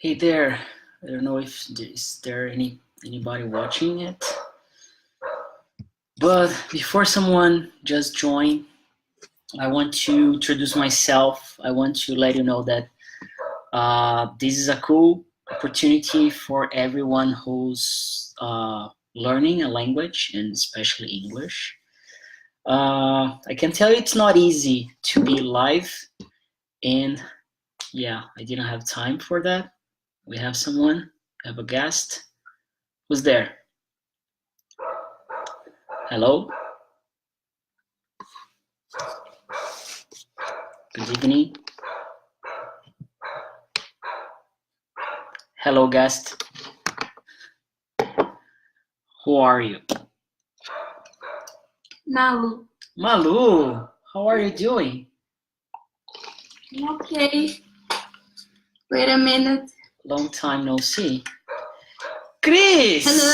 Hey there. I don't know if is there anybody watching it, but before someone just join, I want to introduce myself. I want to let you know that this is a cool opportunity for everyone who's learning a language, and especially English. I can tell you it's not easy to be live, and yeah, I didn't have time for that. We have someone, we have a guest. Who's there? Hello? Good evening. Hello, guest. Who are you? Malu. Malu, how are you doing? Okay. Wait a minute. Long time no see. Chris! Hello.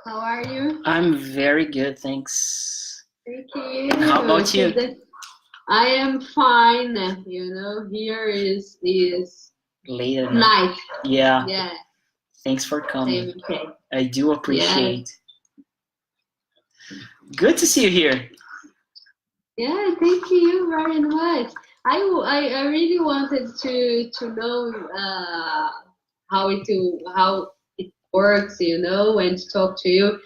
How are you? I'm very good, thanks. Thank you. How about you? I am fine. You know, here is Late at night. Yeah. Yeah. Thanks for coming. Okay. I do appreciate. Yeah. Good to see you here. Yeah, thank you very much. I really wanted to know how it works, you know, and to talk to you,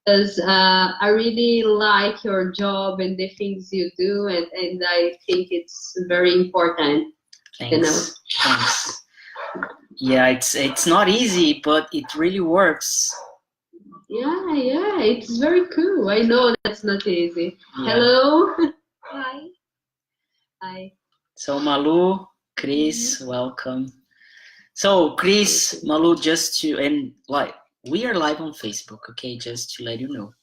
because I really like your job and the things you do, and I think it's very important. Thanks. You know. Thanks. Yeah, it's not easy, but it really works. Yeah, it's very cool. I know that's not easy. Yeah. Hello. Hi. Hi. So Malu, Chris, welcome. So Chris, Malu, we are live on Facebook, okay? Just to let you know,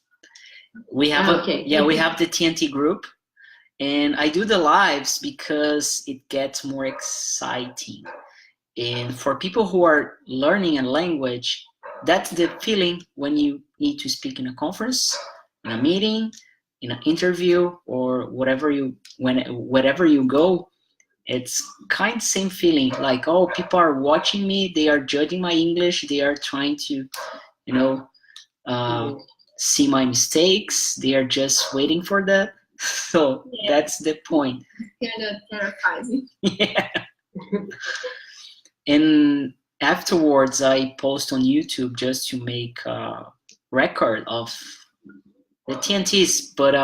we have we have the TNT group, and I do the lives because it gets more exciting. And for people who are learning a language, that's the feeling when you need to speak in a conference, in a meeting, in an interview, or wherever you go. It's kind of same feeling, like, oh, people are watching me, they are judging my English, they are trying to, see my mistakes, they are just waiting for that. So that's the point. Kind of terrifying. Yeah. And afterwards, I post on YouTube just to make a record of the TNTs, but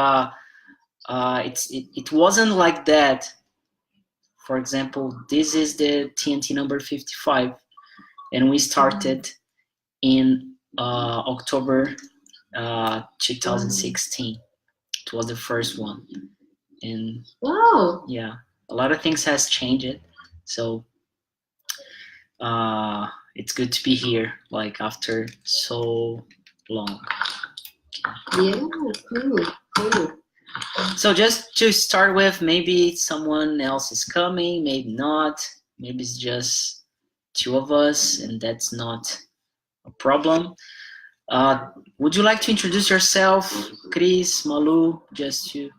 it wasn't like that. For example, this is the TNT number 55, and we started in October 2016. It was the first one, and wow, yeah, a lot of things has changed. So it's good to be here, like after so long. Yeah, cool. So just to start with, maybe someone else is coming, maybe not. Maybe it's just two of us, and that's not a problem. Would you like to introduce yourself, Chris, Malu, just to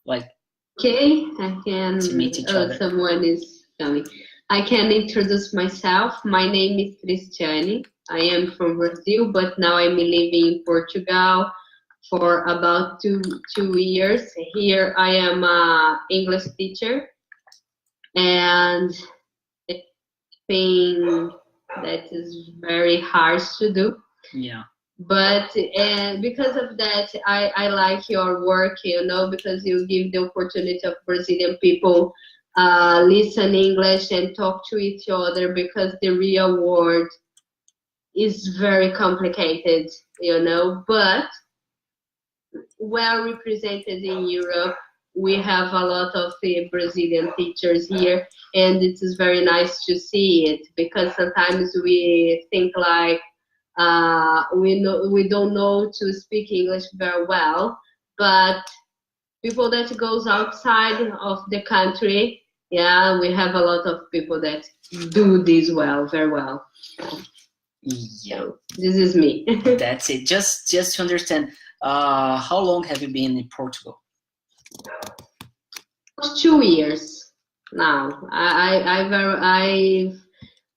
Okay, I can. To meet each other. Someone is coming. I can introduce myself. My name is Cristiane. I am from Brazil, but now I'm living in Portugal for about two years. Here I am an English teacher, and it's thing that is very hard to do. Yeah. But because of that, I like your work, you know, because you give the opportunity of Brazilian people listen English and talk to each other, because the real world is very complicated, you know, but well represented in Europe. We have a lot of Brazilian teachers here, and it is very nice to see it, because sometimes we think like we don't know to speak English very well, but people that goes outside of the country, yeah, we have a lot of people that do this very well. Yeah. So this is me. That's it. Just to understand, how long have you been in Portugal? 2 years. now. I've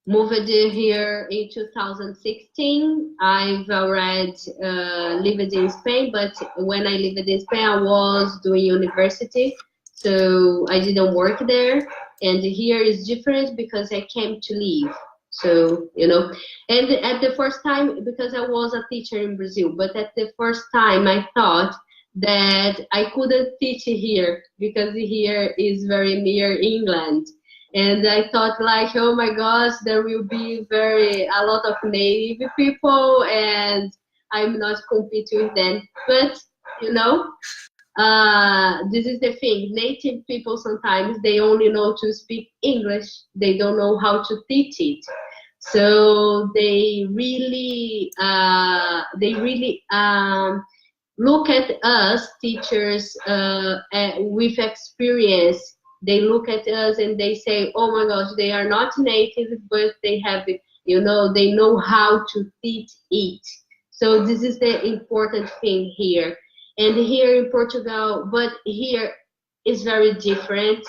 moved here in 2016. I've already lived in Spain, but when I lived in Spain, I was doing university, so I didn't work there. And here is different because I came to live. So, you know, and at the first time, because I was a teacher in Brazil, but at the first time I thought that I couldn't teach here because here is very near England. And I thought like, oh my gosh, there will be a lot of native people and I'm not competing with them. But, you know, this is the thing. Native people sometimes they only know to speak English. They don't know how to teach it. So they really look at us teachers with experience. They look at us and they say, oh my gosh, they are not native, but they have, you know, they know how to teach it. So this is the important thing here. And here in Portugal, but here is very different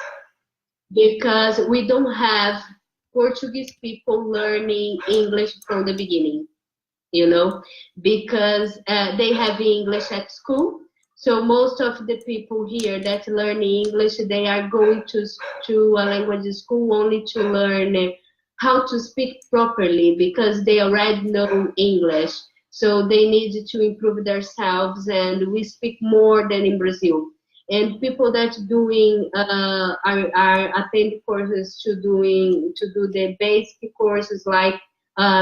because we don't have Portuguese people learning English from the beginning, you know, because they have English at school. So most of the people here that learn English, they are going to a language school only to learn how to speak properly because they already know English. So they need to improve themselves, and we speak more than in Brazil. And people that doing are attending courses to do the basic courses like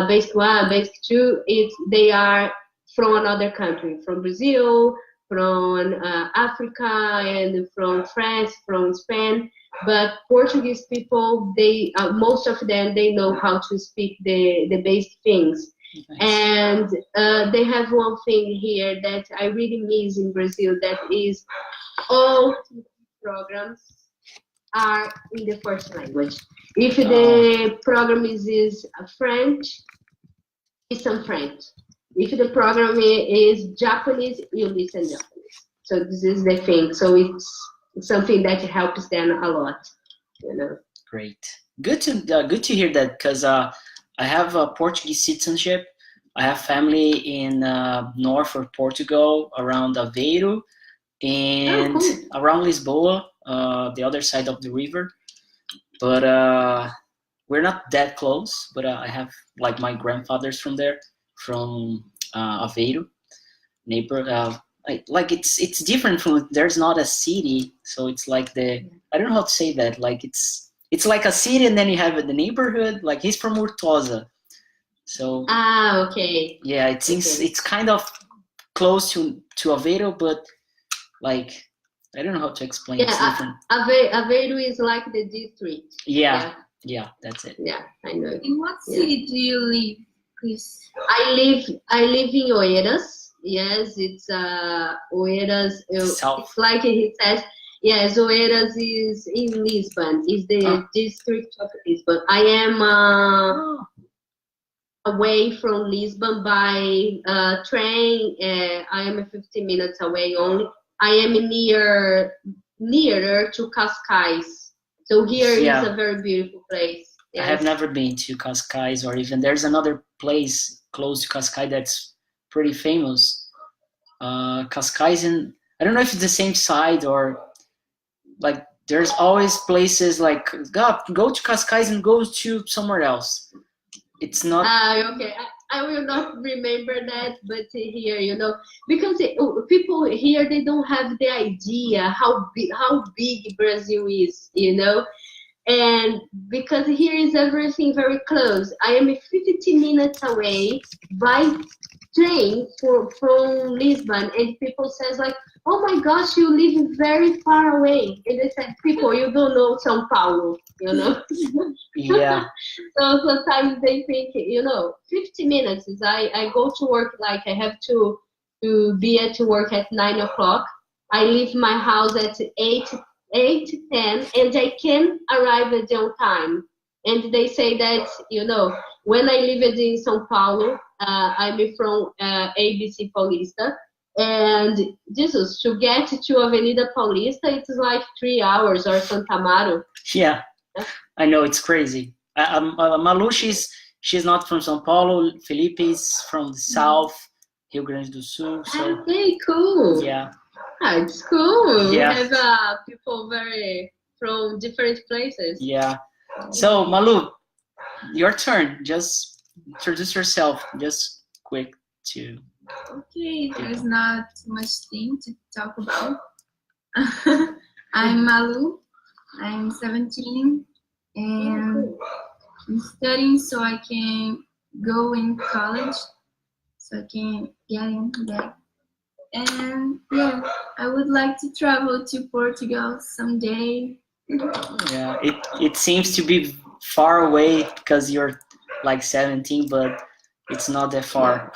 basic 1, basic 2. They are from another country, from Brazil, from Africa, and from France, from Spain. But Portuguese people, they most of them they know how to speak the basic things. Nice. And they have one thing here that I really miss in Brazil, that is all programs are in the first language. If the program is French, it's some French. If the program is Japanese, you listen Japanese. So this is the thing. So it's something that helps them a lot, you know. Great. Good to hear that, because I have a Portuguese citizenship. I have family in north of Portugal, around Aveiro, and around Lisboa, the other side of the river. But we're not that close. But I have like my grandfathers from there, from Aveiro, neighbor. Like it's different from. There's not a city, so it's like I don't know how to say that. Like it's like a city, and then you have the neighborhood. Like he's from Urtosa, so okay. Yeah, it's kind of close to Aveiro, but like I don't know how to explain. Yeah, it's different. Aveiro is like the district. Yeah, that's it. Yeah, I know. In what city do you live, Chris? I live in Oeiras. Yes, it's Oeiras. South. It's like he says. Yes, Oeiras is in Lisbon. Is the district of Lisbon. I am away from Lisbon by train. I am 15 minutes away only. I am nearer to Cascais. So here is a very beautiful place. Yes. I have never been to Cascais, or even there's another place close to Cascais that's pretty famous. Cascais, and I don't know if it's the same side, or like there's always places like go to Cascais and go to somewhere else. It's not. Okay. I will not remember that, but here, you know, because people here, they don't have the idea how big Brazil is, you know, and because here is everything very close. I am 15 minutes away by train from Lisbon, and people says like, oh my gosh, you live very far away. And they said, people, you don't know São Paulo, you know. Yeah. So sometimes they think, you know, 50 minutes is I go to work, like I have to be at work at 9 o'clock. I leave my house at 8:10, and I can arrive at on time. And they say that, you know, when I lived in São Paulo, I'm from ABC Paulista, and Jesus, to get to Avenida Paulista, it's like 3 hours, or Santa Amaro. Yeah. I know it's crazy. Malu, she's not from São Paulo. Phillipe is from the south, Rio Grande do Sul. So Okay, cool. yeah, It's cool. Yeah. We have people from different places. yeah. So Malu, your turn. Just introduce yourself. Just quick to. Okay, there's not much thing to talk about. I'm Malu. I'm 17 and I'm studying so I can go in college, so I can get in that. And yeah, I would like to travel to Portugal someday. Yeah, it seems to be far away because you're like 17, but it's not that far.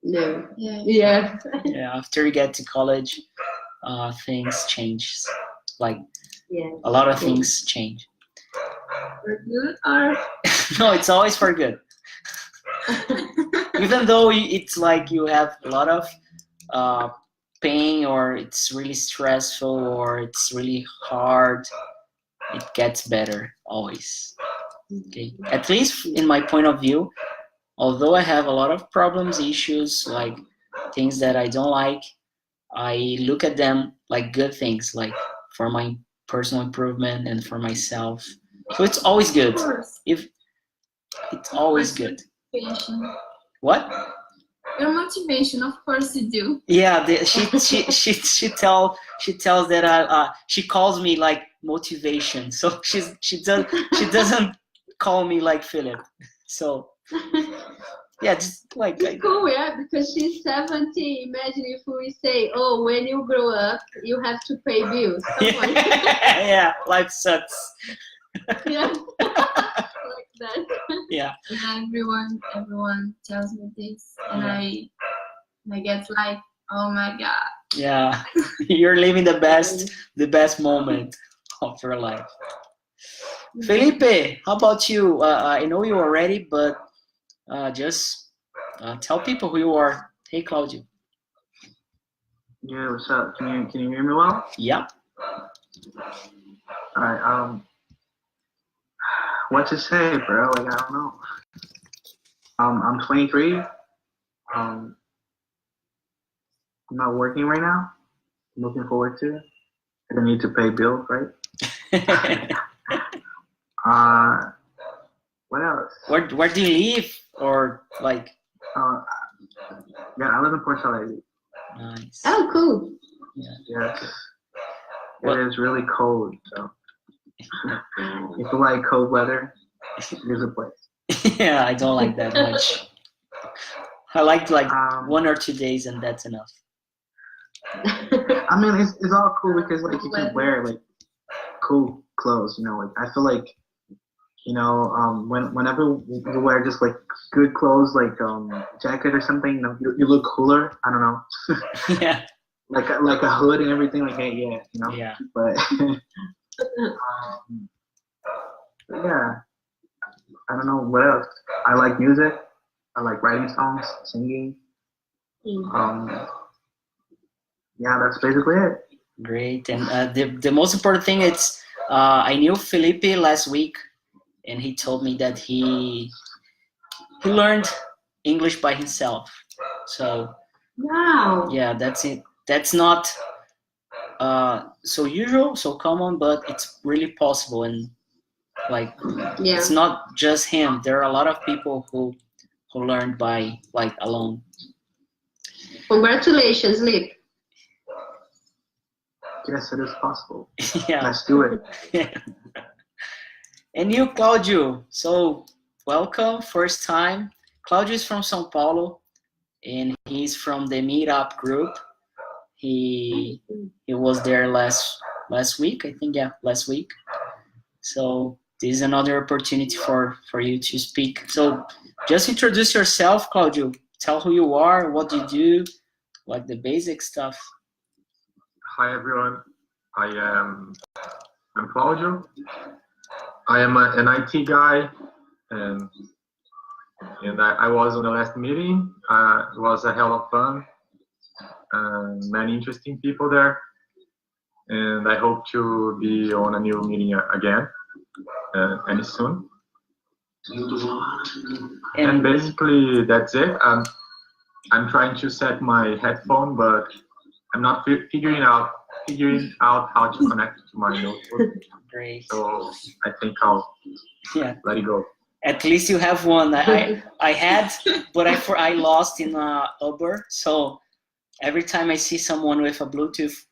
No. Yeah. Yeah. Yeah, after you get to college, things change. Like Yeah. a lot of things change. For good or No, it's always for good. Even though it's like you have a lot of pain, or it's really stressful, or it's really hard, it gets better always. Okay, at least in my point of view, although I have a lot of problems, issues, like things that I don't like, I look at them like good things, like for my personal improvement and for myself. So it's always good. of course, If it's always good. motivation. What? Your motivation, of course you do. Yeah, she tells that she calls me like motivation. So she doesn't call me like Philip. So yeah, just like It's cool, yeah, because she's 17. Imagine if we say, oh, when you grow up, you have to pay bills. Someone. yeah, life sucks. Yeah. Like that. Yeah. Yeah, everyone tells me this, and I get like, oh my god. Yeah, you're living the best moment of your life. Phillipe, how about you? I know you already, but just tell people who you are. Hey, Claudio. Yeah, what's up? Can you hear me well? Yeah. All right. What to say, bro? Like, I don't know. I'm 23. I'm not working right now. I'm looking forward to it. I don't need to pay bills, right? What else? Where do you live, or like? Yeah, I live in Port Said. Nice. Oh, cool. Yes. What? It is really cold, so if you like cold weather, there's a place. Yeah, I don't like that much. I like 1 or 2 days, and that's enough. I mean, it's all cool because like you can wear like cool clothes, you know. Like I feel like, you know, whenever you wear just like good clothes, like jacket or something, you know, you look cooler. I don't know. Yeah. like a hood and everything. Like hey, yeah, you know. Yeah. But yeah, I don't know what else. I like music. I like writing songs, singing. Yeah, that's basically it. Great. And the most important thing is I knew Phillipe last week, and he told me that he learned English by himself. So Wow. yeah, that's it. That's not so usual, so common, but it's really possible. And like Yeah. it's not just him. There are a lot of people who learned by like alone. Congratulations, Lip. Yes, it is possible. Yeah. Let's do it. Yeah. And you, Claudio. So welcome, first time. Claudio is from São Paulo, and he's from the Meetup group. He was there last week, I think. Yeah, last week. So this is another opportunity for you to speak. So just introduce yourself, Claudio. Tell who you are, what you do, like the basic stuff. Hi everyone, I'm Claudio. I am an IT guy, and I was on the last meeting. It was a hell of fun, many interesting people there, and I hope to be on a new meeting again. any soon. And basically that's it. I'm trying to set my headphone, but I'm not figuring out how to connect to my notebook. Great. So I think I'll let it go. At least you have one. I had, but I lost in Uber. So every time I see someone with a Bluetooth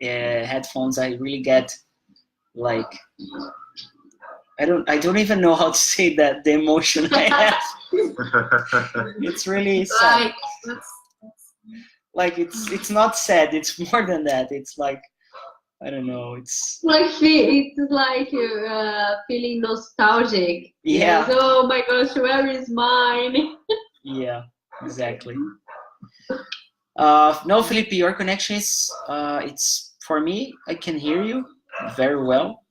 headphones, I really get like, I don't even know how to say that, the emotion I have. It's really sad. Like it's not sad. It's more than that. It's like, I don't know. It's like feeling nostalgic. Yeah. Yes. Oh my gosh, where is mine? Yeah, exactly. No, Phillipe, your connection is it's for me. I can hear you very well.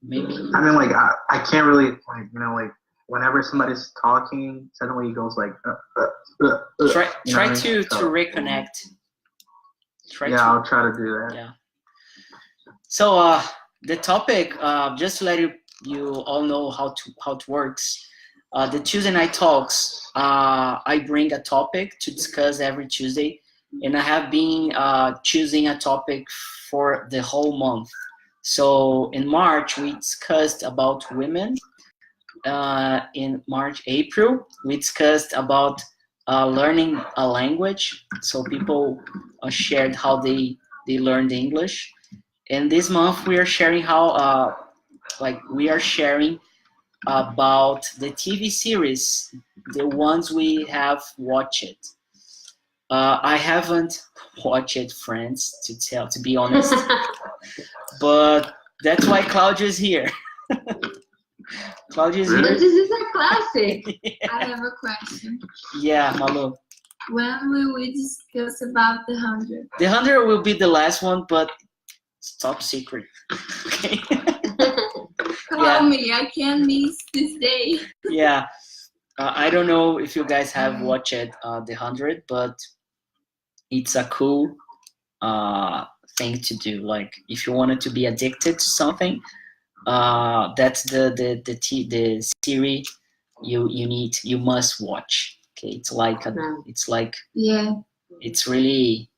Maybe. I mean, like I can't really like like whenever somebody's talking, suddenly it goes like. Try to reconnect. I'll try to do that. Yeah. So the topic, just to let you all know how it works. The Tuesday night talks, I bring a topic to discuss every Tuesday, and I have been choosing a topic for the whole month. So in March we discussed about women. In April we discussed about learning a language. So people shared how they learned English. And this month we are sharing how about the TV series, the ones we have watched. I haven't watched Friends, to be honest, but that's why Claudia is here. Claudia is here. But this is a classic. I have a question. Yeah, Malu. When will we discuss about the 100? The 100 will be the last one, but it's top secret. Okay. Call me, I can't miss this day. Yeah, I don't know if you guys have watched the 100, but it's a cool thing to do. Like if you wanted to be addicted to something, that's the series you must watch. Okay, it's like it's really,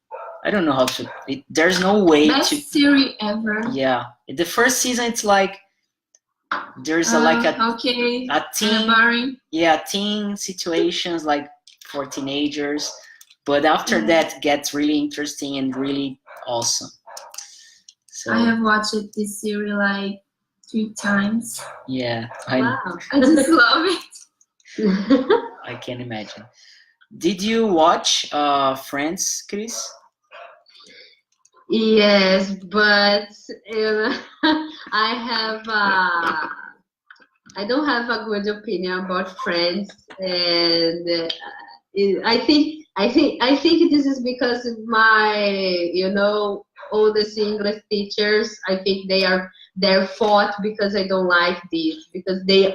I don't know how to. There's no way Best to. series ever. Yeah, the first season it's like there's a teen. Yeah, teen situations like for teenagers, but after that gets really interesting and really awesome. So I have watched this series like 3 times. Yeah, Wow. I just love it. I can imagine. Did you watch Friends, Chris? Yes, but I don't have a good opinion about Friends, and I think this is because of my oldest English teachers. I think they're fought because I don't like this, because they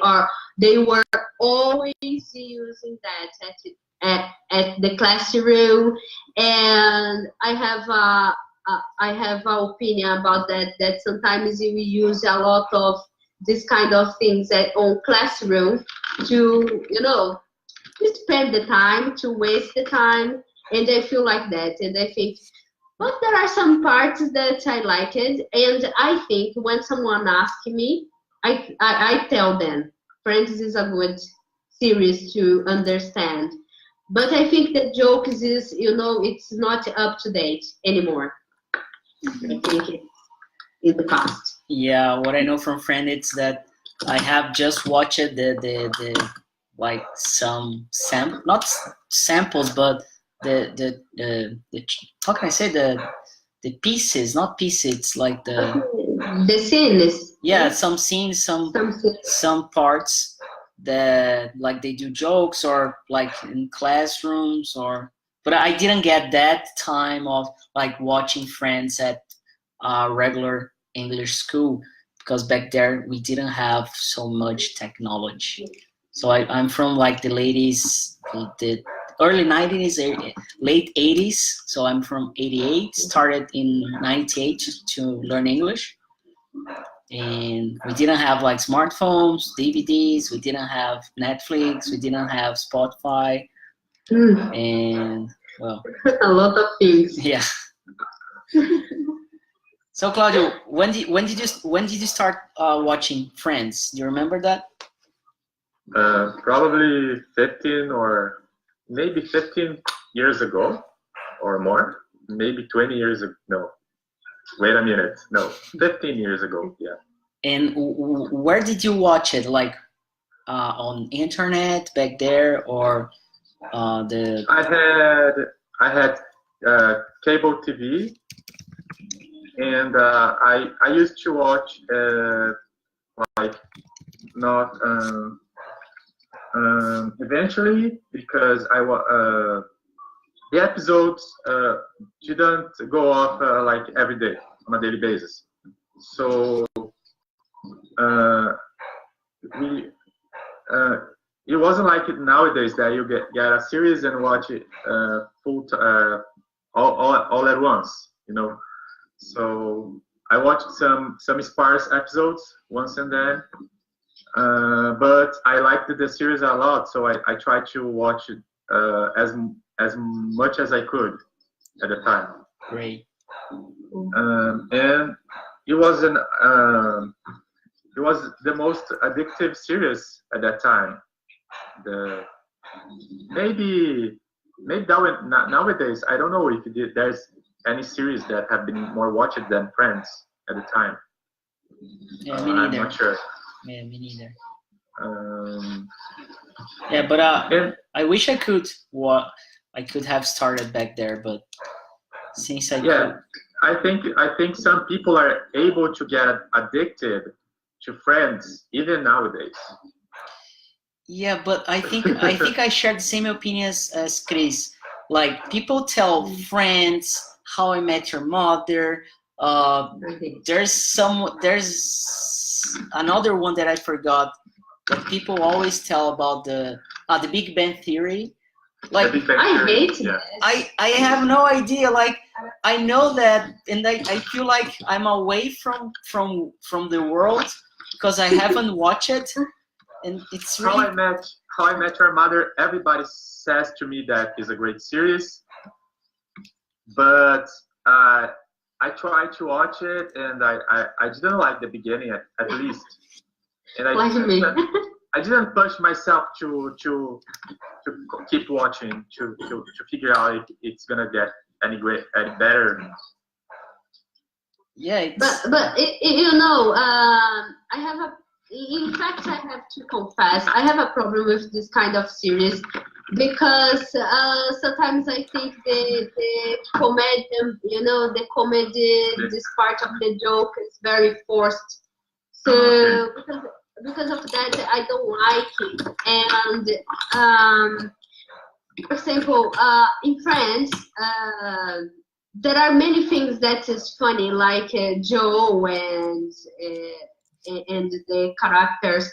were always using that at the classroom, and I have an opinion about that sometimes we use a lot of this kind of things on classroom to spend the time, to waste the time, and I feel like that, and I think, but there are some parts that I like it, and I think when someone asks me, I tell them Friends is a good series to understand, but I think the joke is it's not up to date anymore. I think it's the past. Yeah, what I know from Friends is that I have just watched the like some not samples, but the how can I say the pieces, not pieces, it's like the scenes. Yeah, some scenes, some parts that like they do jokes or like in classrooms but I didn't get that time of like watching Friends at regular English school, because back there we didn't have so much technology. So I'm from like the the early 90s, late 80s. So I'm from 88, started in 98 to learn English. and we didn't have like smartphones, DVDs, we didn't have Netflix, we didn't have Spotify, and well, a lot of things. yeah. So Claudio, when did you start watching Friends? Do you remember that? Probably 15 or maybe 15 years ago or more. Maybe 20 years ago. No, wait a minute. No, 15 years ago. Yeah. And where did you watch it? Like on internet back there, or the? I had cable TV, and I used to watch like not eventually, because the episodes didn't go off like every day on a daily basis. So it wasn't like it nowadays that you get a series and watch it all at once, you know. So I watched some sparse episodes once and then, but I liked the series a lot, so I tried to watch it as much as I could at the time. Great. And it was the most addictive series at that time. Maybe nowadays I don't know if there's any series that have been more watched than Friends at the time. Yeah, me neither. I'm not sure. Yeah, me neither. Yeah, but I wish I could have started back there, but since I could. I think some people are able to get addicted to Friends even nowadays. Yeah, but I think I share the same opinions as Chris. Like, people tell Friends, How I Met Your Mother. There's another one that I forgot that people always tell about the Big Bang Theory. Like, I hate it. I have no idea. Like, I know that, and I feel like I'm away from the world because I haven't watched it, and it's really. How I Met Your Mother. Everybody says to me that is a great series, but I tried to watch it, and I didn't like the beginning at least, and I didn't push myself to keep watching to figure out if it's gonna get any better. Yeah, but you know, in fact, I have to confess, I have a problem with this kind of series because sometimes I think the comedy, you know, this part of the joke is very forced. So because of that, I don't like it. And for example, in Friends, there are many things that is funny, like Joe and the characters,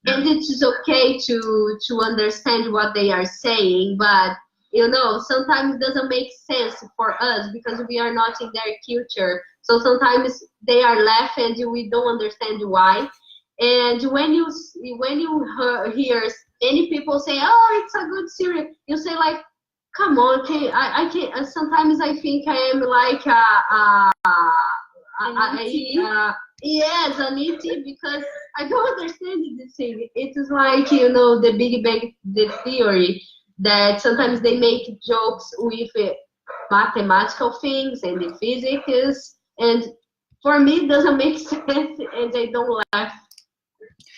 and it is okay to understand what they are saying, but you know, sometimes it doesn't make sense for us because we are not in their culture. So sometimes they are laughing and we don't understand why. And when you hear any people say, "Oh, it's a good series," you say like, "Come on, I can't." Sometimes I think I am like yes, an ET, because I don't understand this thing. It is like, you know, the Big Bang Theory, that sometimes they make jokes with mathematical things and the physics, and for me it doesn't make sense, and they don't laugh.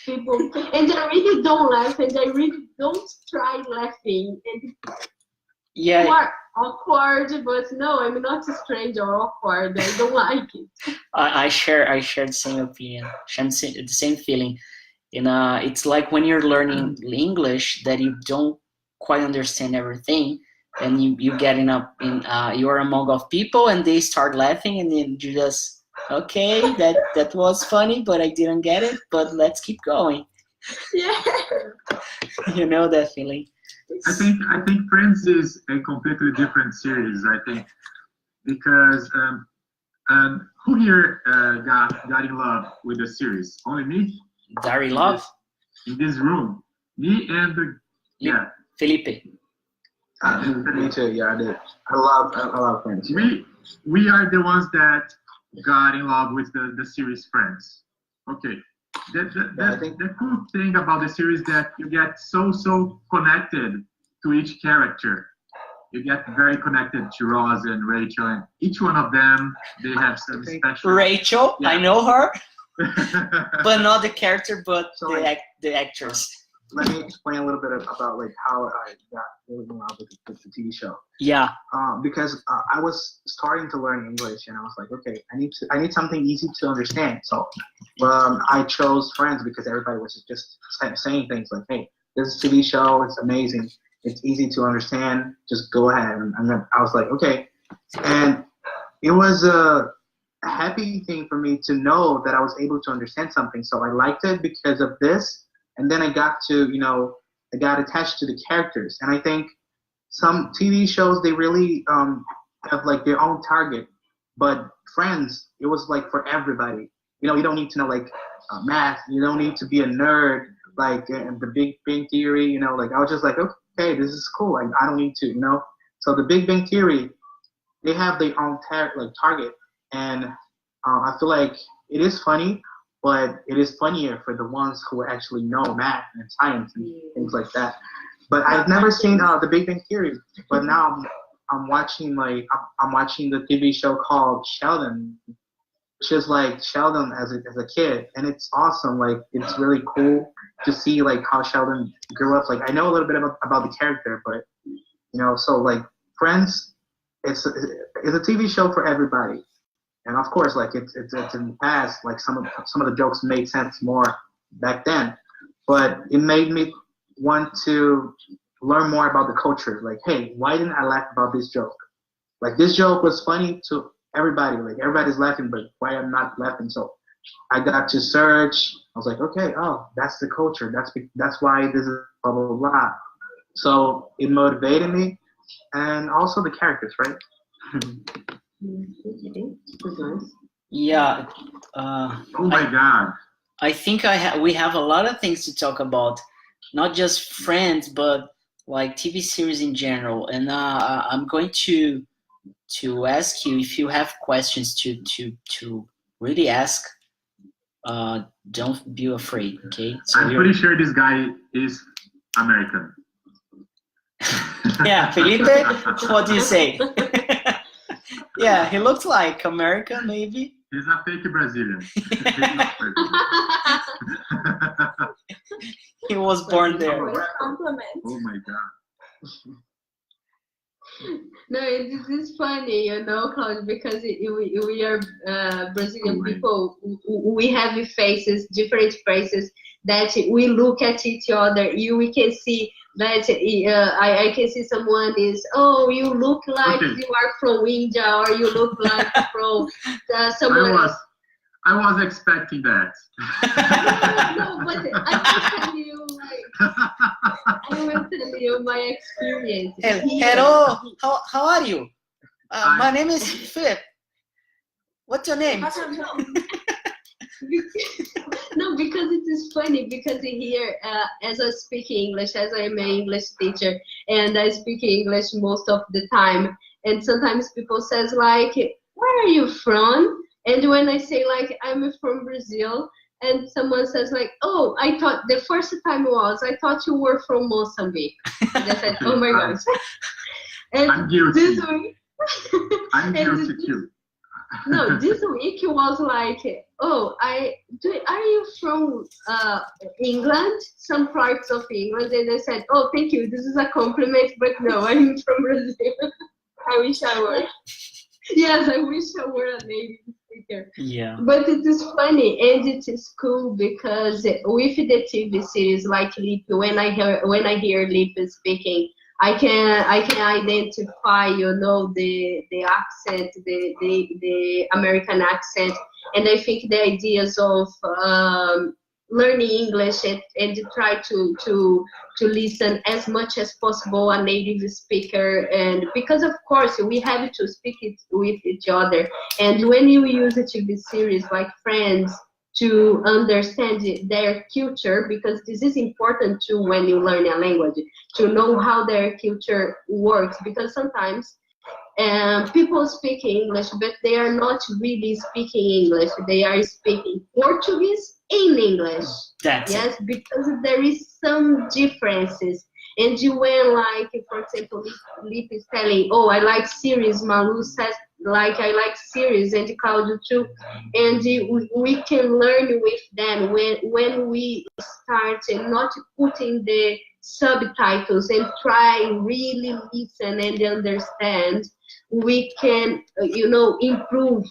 People, and they really don't laugh, and they really don't try laughing, and yeah, you are awkward, but no, I'm not strange or awkward. I don't like it. I share the same opinion, the same feeling. And it's like when you're learning English that you don't quite understand everything, and you get you're among of people and they start laughing, and then you just, okay, that was funny, but I didn't get it, but let's keep going. Yeah. You know that feeling. I think Friends is a completely different series. I think because Who here got in love with the series? Only me? Dari Love? In this room. Me and Phillipe. Me too. Yeah, I did. I love Friends. We are the ones that got in love with the series Friends. Okay. The cool thing about the series that you get so connected to each character. You get very connected to Ross and Rachel, and each one of them, they have some special. Rachel, Yeah. I know her, but not the character, but So, the actress. Let me explain a little bit about like how I got really in love with the TV show. Yeah. Because I was starting to learn English, and I was like, okay, I need something easy to understand. So I chose Friends because everybody was just saying things like, hey, this TV show, it's amazing. It's easy to understand. Just go ahead. And then I was like, okay. And it was a happy thing for me to know that I was able to understand something. So I liked it because of this. And then I got attached to the characters. And I think some TV shows, they really have like their own target. But Friends, it was like for everybody. You don't need to know like math. You don't need to be a nerd. Like the Big Bang Theory, like I was just like, okay, this is cool. I don't need to, So the Big Bang Theory, they have their own target, and I feel like it is funny, but it is funnier for the ones who actually know math and science and things like that. But I've never seen the Big Bang Theory, but now I'm watching the TV show called Sheldon, which is like Sheldon as a kid, and it's awesome. Like it's really cool to see like how Sheldon grew up. Like I know a little bit about the character, but so like Friends, it's a TV show for everybody, and of course like it's in the past. Like some of the jokes made sense more back then, but it made me want to learn more about the culture. Like, hey, why didn't I laugh about this joke? Like this joke was funny to everybody, like everybody's laughing, but why I'm not laughing? So I got to search. I was like, okay, that's the culture. That's why this is blah blah blah. So it motivated me, and also the characters, right? Yeah. Oh my God. I think we have a lot of things to talk about, not just Friends, but like TV series in general. And I'm going to ask you if you have questions to really ask. Don't be afraid, okay? So I'm pretty sure this guy is American. Yeah, Phillipe, what do you say? Yeah, he looks like American, maybe. He's a fake Brazilian. He was born there. Compliment. Oh my God. No, this is funny, Claudia, because we are Brazilian people. We have faces, different faces that we look at each other. We can see that I can see someone is, you look like you are from India, or you look like from someone. I was expecting that. No, but I will tell you my experience. Hello, how are you? My name is Philip. What's your name? No, because it is funny, because here, as I speak English, as I am an English teacher, and I speak English most of the time, and sometimes people says like, where are you from? And when I say like, I'm from Brazil, and someone says like, I thought the first time I thought you were from Mozambique. And I said, oh my gosh. And I'm guilty. This week, I'm guilty too. No, this week it was like, are you from England? Some parts of England? And I said, thank you, this is a compliment, but no, I'm from Brazil. I wish I were. Yes, I wish I were a native speaker. Yeah. But it is funny, and it is cool because with the TV series like Phillipe, when I hear Phillipe speaking, I can identify, the accent, the American accent, and I think the ideas of learning English and try to listen as much as possible a native speaker, and because of course we have to speak it with each other, and when you use a TV series like Friends to understand their culture, because this is important too when you learn a language, to know how their culture works, because sometimes people speak English, but they are not really speaking English. They are speaking Portuguese in English. Yes, because there is some differences. And you when, like, for example, Phillipe is telling, oh, I like series, Malu says, like, I like series, and Claudio too. And we can learn with them when we start not putting the subtitles and try really listen and understand. We can, improve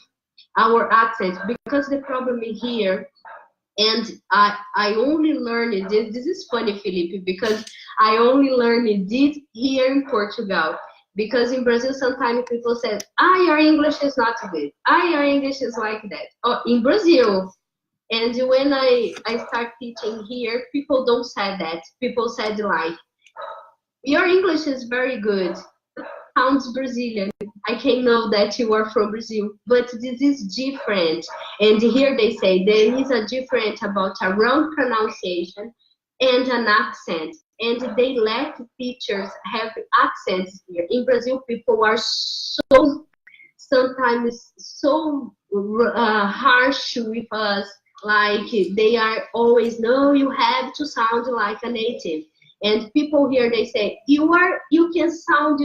our accent, because the problem here, and I only learned this. This is funny, Phillipe, because I only learned it here in Portugal. Because in Brazil, sometimes people say, your English is not good. Your English is like that. Oh, in Brazil. And when I start teaching here, people don't say that. People said like, your English is very good. Sounds Brazilian. I can know that you are from Brazil, but this is different. And here they say there is a difference about a wrong pronunciation and an accent. And they let teachers have accents here. In Brazil, people are sometimes so harsh with us. Like they are always, no, you have to sound like a native. And people here, they say, you can sound,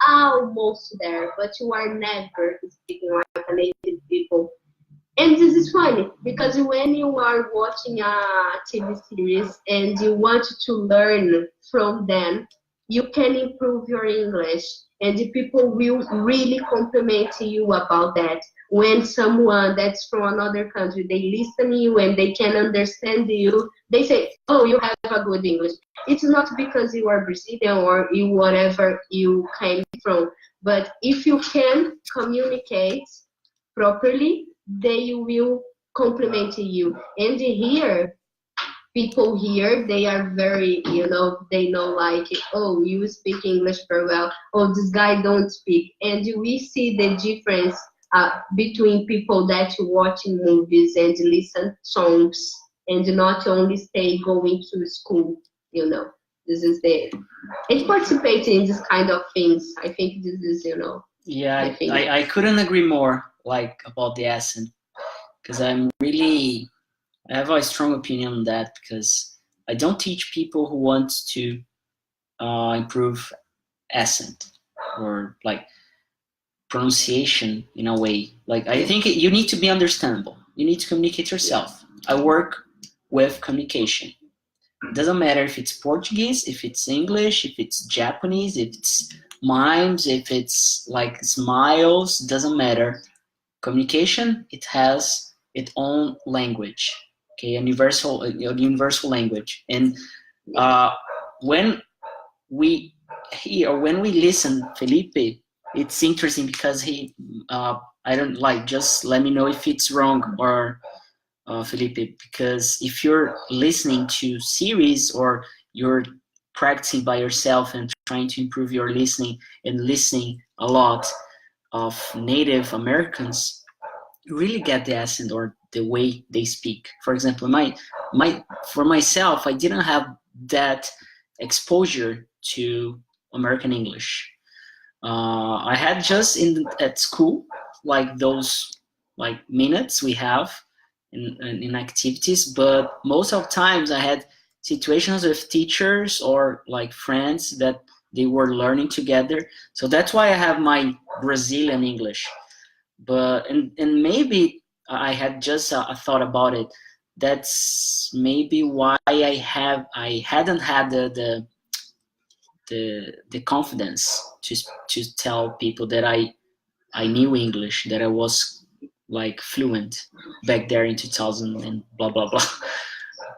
almost there, but you are never speaking like a native people. And this is funny, because when you are watching a TV series and you want to learn from them, you can improve your English, and the people will really compliment you about that. When someone that's from another country, they listen to you and they can understand you, they say, oh, you have a good English. It's not because you are Brazilian or you whatever you came from, but if you can communicate properly, they will compliment you. And here, people here, they are very, they know like, oh, you speak English very well. Oh, this guy don't speak. And we see the difference between people that watching movies and listen songs and not only stay going to school, This is and participating in this kind of things. I think this is, Yeah, I couldn't agree more, like, about the accent, because I have a strong opinion on that, because I don't teach people who want to improve accent or like pronunciation in a way. Like, I think you need to be understandable. You need to communicate yourself. I work with communication. It doesn't matter if it's Portuguese, if it's English, if it's Japanese, if it's mimes, if it's like smiles, doesn't matter. Communication, it has its own language, okay, a universal language. And when we listen, Phillipe, it's interesting because I don't like, just let me know if it's wrong, or Phillipe, because if you're listening to series or you're practicing by yourself and trying to improve your listening and listening a lot of Native Americans, you really get the accent or the way they speak. For example, for myself, I didn't have that exposure to American English. I had just at school, like those like minutes we have in activities, but most of times I had situations with teachers or like friends that they were learning together. So that's why I have my Brazilian English. But and maybe I had just a thought about it. That's maybe why I hadn't had the confidence to tell people that I knew English, that I was like fluent back there in 2000 and blah blah blah.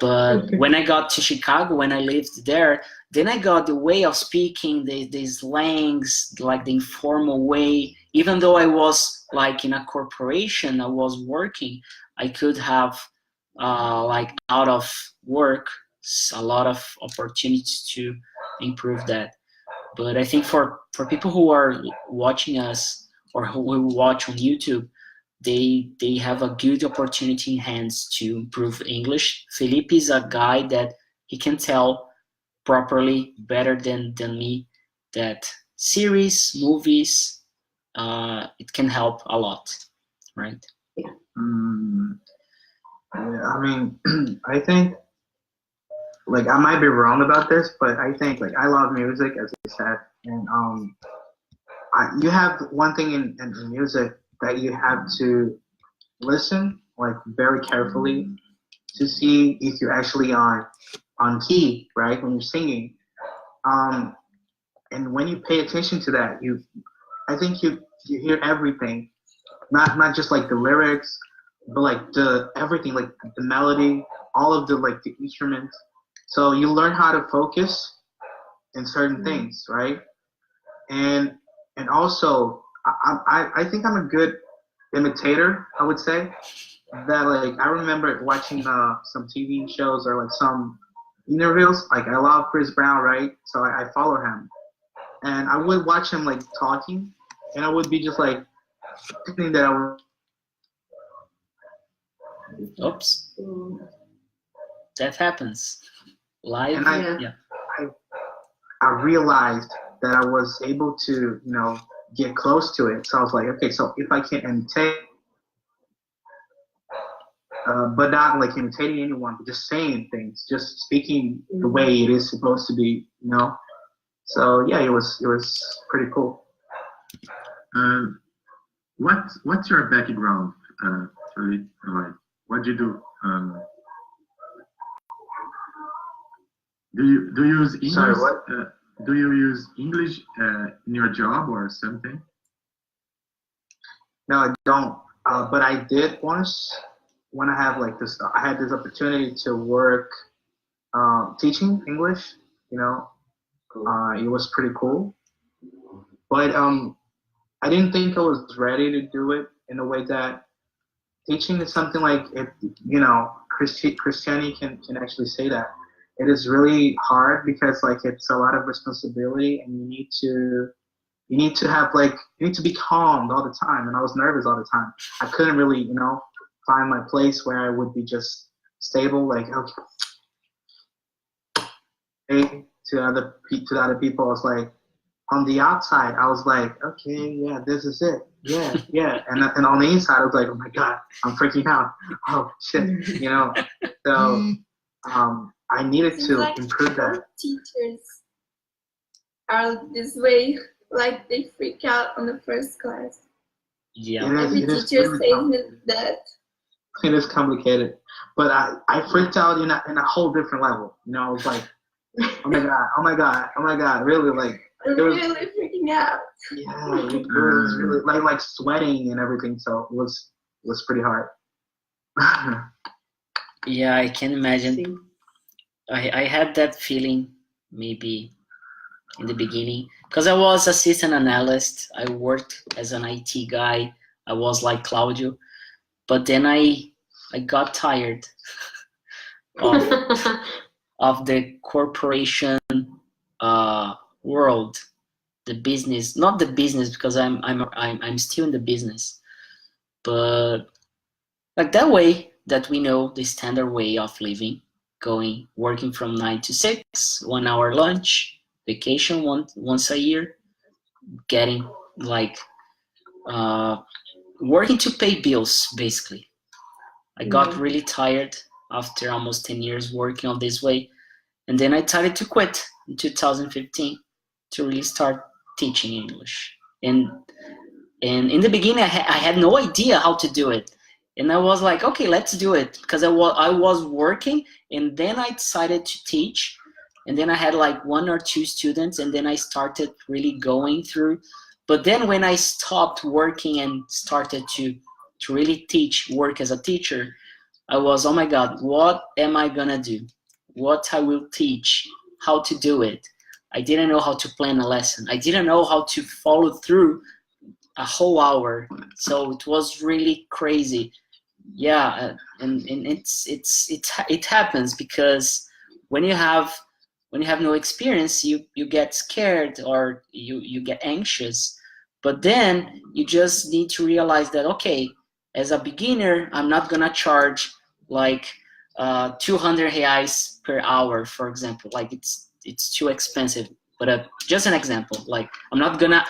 But when I got to Chicago, when I lived there, then I got the way of speaking, the slangs, like the informal way. Even though I was like in a corporation, I was working, I could have like out of work, a lot of opportunities to improve that. But I think for people who are watching us or who watch on YouTube, they have a good opportunity in hands to improve English. Phillipe is a guy that he can tell properly, better than me, that series, movies, it can help a lot, right? Yeah, I mean, I think, like, I might be wrong about this, but I think, like, I love music, as I said, and you have one thing in music that you have to listen, like, very carefully to see if you're actually on key, right, when you're singing. And when you pay attention to that, I think you hear everything, not just like the lyrics, but like the everything, like the melody, all of the like the instruments. So you learn how to focus in certain things, right? And also, I think I'm a good imitator, I would say. That, like, I remember watching some TV shows or like some interviews. Like, I love Chris Brown, right? So I follow him, and I would watch him like talking, and I would be just like thinking that I would. Oops, that happens live. And I realized that I was able to, get close to it. So I was like, okay, so if I can imitate, but not like imitating anyone, but just saying things, just speaking the way it is supposed to be, So yeah, it was pretty cool. What's your background, Phillipe? Like, what do you do? Do you use English? Sorry, what? Do you use English in your job or something? No, I don't. But I did once when I had this opportunity to work teaching English. It was pretty cool. But I didn't think I was ready to do it in a way that teaching is something like it. Christianity can actually say that. It is really hard because like it's a lot of responsibility, and you need to have you need to be calm all the time, and I was nervous all the time. I couldn't really find my place where I would be just stable, like okay. To other people, I was like, on the outside, I was like, okay, yeah, this is it, yeah, and on the inside, I was like, oh my god, I'm freaking out, oh shit, So I needed to improve that. Teachers are this way, like they freak out on the first class. Yeah. Every teacher says that. It is complicated, but I freaked out in a whole different level. I was like, oh my god, really, like I'm really freaking out. Yeah, it was really like sweating and everything. So it was pretty hard. Yeah, I can imagine. I had that feeling maybe in the beginning because I was assistant analyst. I worked as an IT guy. I was like Claudio, but then I got tired of the corporation world, the business. Not the business because I'm still in the business, but like that way that we know, the standard way of living. Working from 9 to 6, 1 hour lunch, vacation once a year, getting working to pay bills, basically. I got really tired after almost 10 years working on this way, and then I decided to quit in 2015 to really start teaching English. And in the beginning, I had no idea how to do it. And I was like, okay, let's do it. Because I was working, and then I decided to teach. And then I had like 1 or 2 students, and then I started really going through. But then when I stopped working and started to really work as a teacher, I was, oh my God, what am I going to do? What I will teach, how to do it. I didn't know how to plan a lesson. I didn't know how to follow through a whole hour. So it was really crazy. Yeah, and it happens because when you have no experience, you get scared or you get anxious. But then you just need to realize that, okay, as a beginner, I'm not gonna charge like 200 reais per hour, for example. Like it's too expensive. But just an example, like I'm not gonna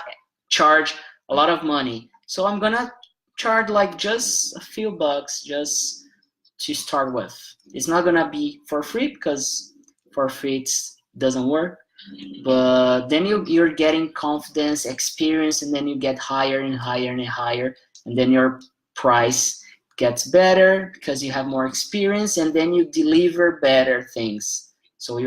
charge a lot of money, so I'm gonna charge like just a few bucks just to start with. It's not gonna be for free because for free it doesn't work. But then you're getting confidence, experience, and then you get higher and higher and higher, and then your price gets better because you have more experience, and then you deliver better things. So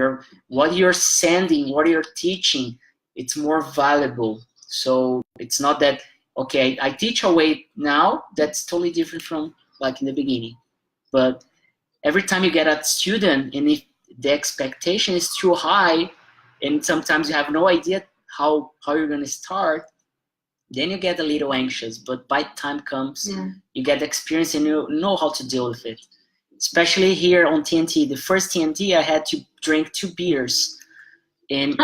what you're sending, what you're teaching, it's more valuable. So it's not that, okay, I teach a way now that's totally different from like in the beginning. But every time you get a student, and if the expectation is too high, and sometimes you have no idea how you're going to start, then you get a little anxious. But by the time comes, you get experience and you know how to deal with it. Especially here on TNT, the first TNT, I had to drink 2 beers. And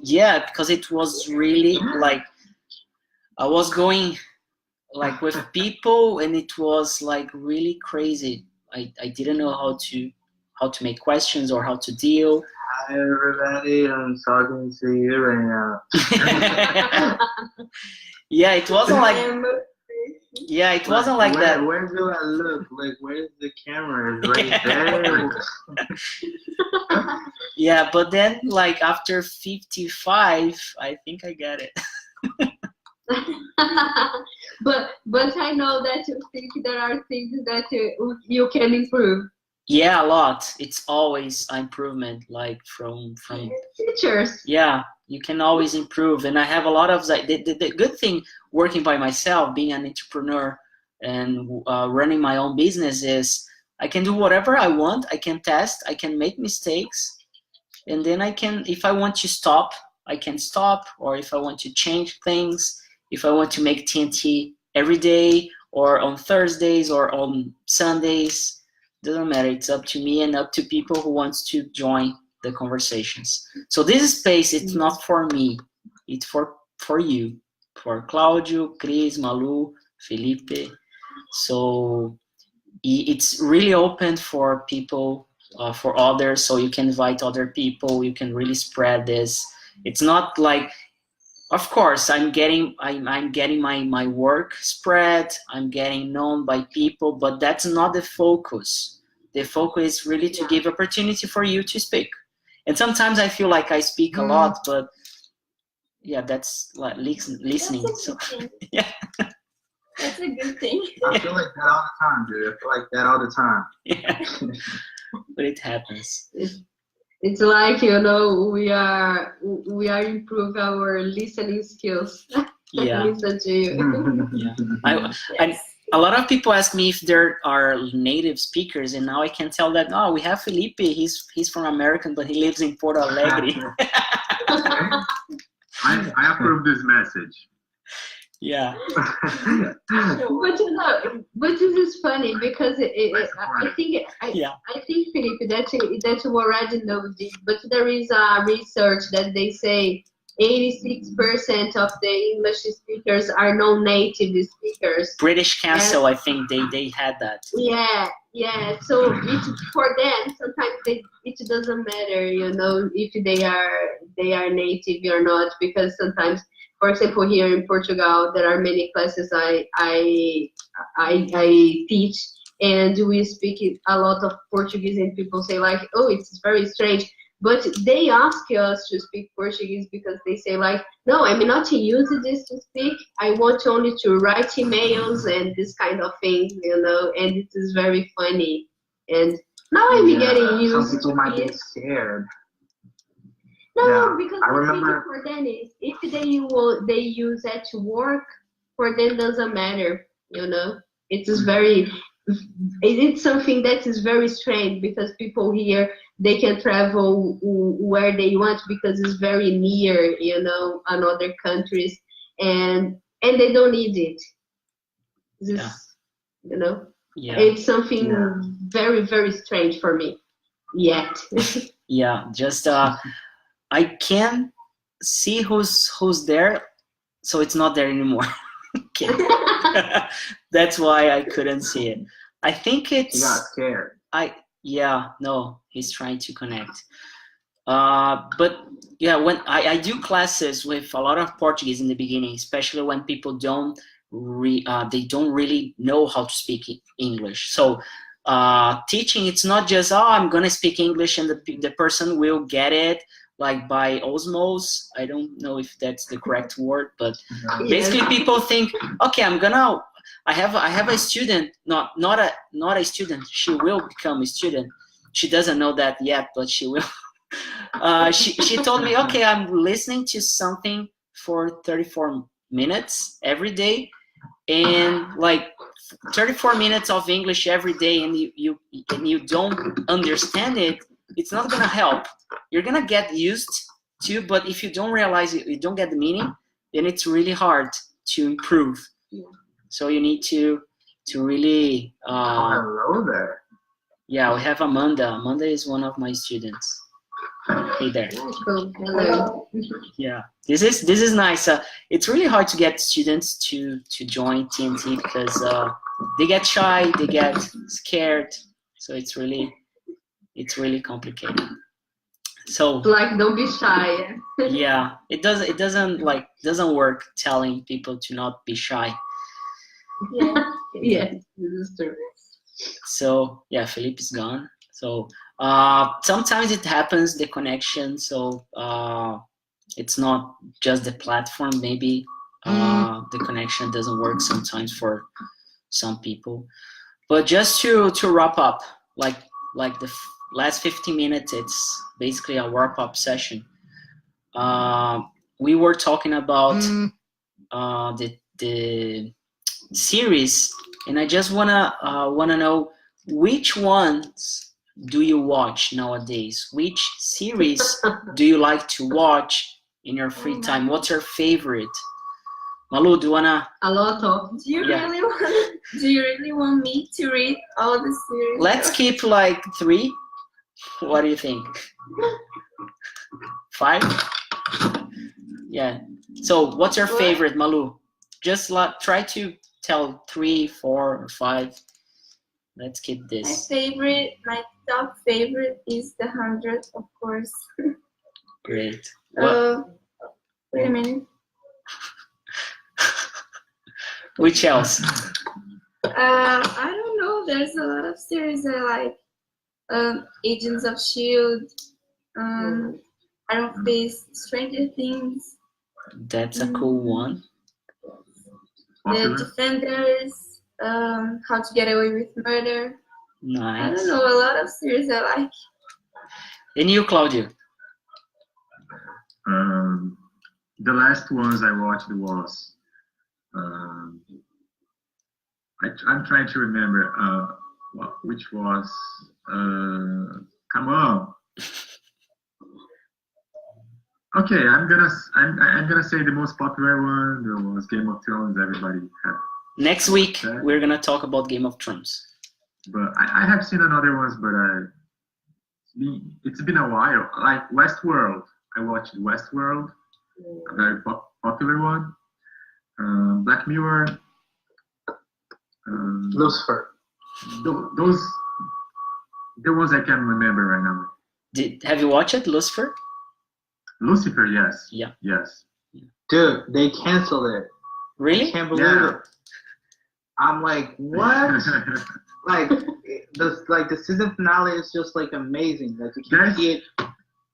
yeah, because it was really like, I was going like with people, and it was like really crazy. I didn't know how to make questions or how to deal. Hi everybody, I'm talking to you right now. Yeah, it wasn't like. Yeah, it wasn't like that. Where do I look? Like, where's the camera? It's right there. Yeah, but then like after 55, I think I get it. but I know that you think there are things that you can improve. Yeah, a lot. It's always an improvement, like from teachers. Yeah, you can always improve, and I have a lot of the good thing working by myself, being an entrepreneur and running my own business is I can do whatever I want. I can test. I can make mistakes, and then I can, if I want to stop, I can stop, or if I want to change things, if I want to make TNT every day or on Thursdays or on Sundays. Doesn't matter. It's up to me and up to people who wants to join the conversations. So this space, it's not for me. It's for you, for Claudio, Chris, Malu, Phillipe. So it's really open for people, for others. So you can invite other people. You can really spread this. It's not like, of course, I'm getting my work spread. I'm getting known by people, but that's not the focus. The focus is really to give opportunity for you to speak. And sometimes I feel like I speak a lot, but yeah, that's like listening. So yeah, that's a good thing. I feel like that all the time, dude. I feel like that all the time. Yeah, but it happens. It's like, you know, we are improve our listening skills. Yeah. Listen to you. Yeah. A lot of people ask me if there are native speakers, and now I can tell that, oh, we have Phillipe. He's from America, but he lives in Porto Alegre. I approve this message. Yeah. But you know, but this is funny because I think Phillipe that you already know this, but there is a research that they say 86% of the English speakers are non-native speakers. British Council, I think they had that. Yeah. So for them, sometimes it doesn't matter, you know, if they are native or not, because sometimes, for example, here in Portugal, there are many classes I teach, and we speak a lot of Portuguese, and people say like, oh, it's very strange. But they ask us to speak Portuguese because they say like, no, I'm not using this to speak. I want only to write emails and this kind of thing, you know, and it is very funny. And now I'm getting used some people to might be it. scared. No, because I the remember thing for them is, if they use it to work, for them doesn't matter, you know. It is it's something that is very strange because people here, they can travel where they want because it's very near, you know, on other countries, and they don't need it. You know. Yeah. It's something very, very strange for me yet. Yeah, just I can see who's there, so it's not there anymore. Okay. That's why I couldn't see it. I think it's. You got scared. No, he's trying to connect. But yeah, when I do classes with a lot of Portuguese in the beginning, especially when people don't they don't really know how to speak English. So teaching, it's not just, oh, I'm gonna speak English and the person will get it like by osmosis. I don't know if that's the correct word, but basically people think, okay, I have a student, not a student. She will become a student. She doesn't know that yet, but she will. She told me, okay, I'm listening to something for 34 minutes every day, and like 34 minutes of English every day, and you don't understand it, it's not gonna help. You're gonna get used to, but if you don't realize it, you don't get the meaning, then it's really hard to improve. So you need to really. Hello there. Yeah, we have Amanda. Amanda is one of my students. Hey there. Hello. Yeah, this is nice. It's really hard to get students to join TNT because they get shy, they get scared, so it's really complicated. So Like, don't be shy. yeah, it doesn't work telling people to not be shy. Yeah, this is true. So yeah, Phillipe is gone. So sometimes it happens, the connection. So it's not just the platform. Maybe the connection doesn't work sometimes for some people. But just to wrap up, like the last 15 minutes, it's basically a wrap up session. We were talking about the series, and I just wanna know which ones do you watch nowadays? Which series do you like to watch in your free time? What's your favorite? Malu, do you wanna? A lot of. Do you really want me to read all the series? Let's keep like 3. What do you think? 5? Yeah. So what's your favorite, Malu? Just try to tell 3, 4, or 5. Let's keep this. My top favorite is The 100, of course. Great. Wait a minute. Which else? I don't know. There's a lot of series I like. Agents of Shield. Iron Fist. Stranger Things. That's a cool one. The Defenders. How to Get Away with Murder. Nice. I don't know, a lot of series I like. And you, Claudio? The last ones I watched was I'm trying to remember which was come on. Okay, I'm gonna say the most popular one was Game of Thrones. Everybody had. Next week we're gonna talk about Game of Thrones. But I have seen another ones, but it's been a while. Like Westworld, I watched Westworld, a very popular one. Black Mirror. Lucifer. Those the ones I can remember right now. Have you watched it, Lucifer? Lucifer, yes. Yeah. Yes. Dude, they canceled it. Really? I can't believe it. I'm like, what? like the season finale is just like amazing. Like you can see it,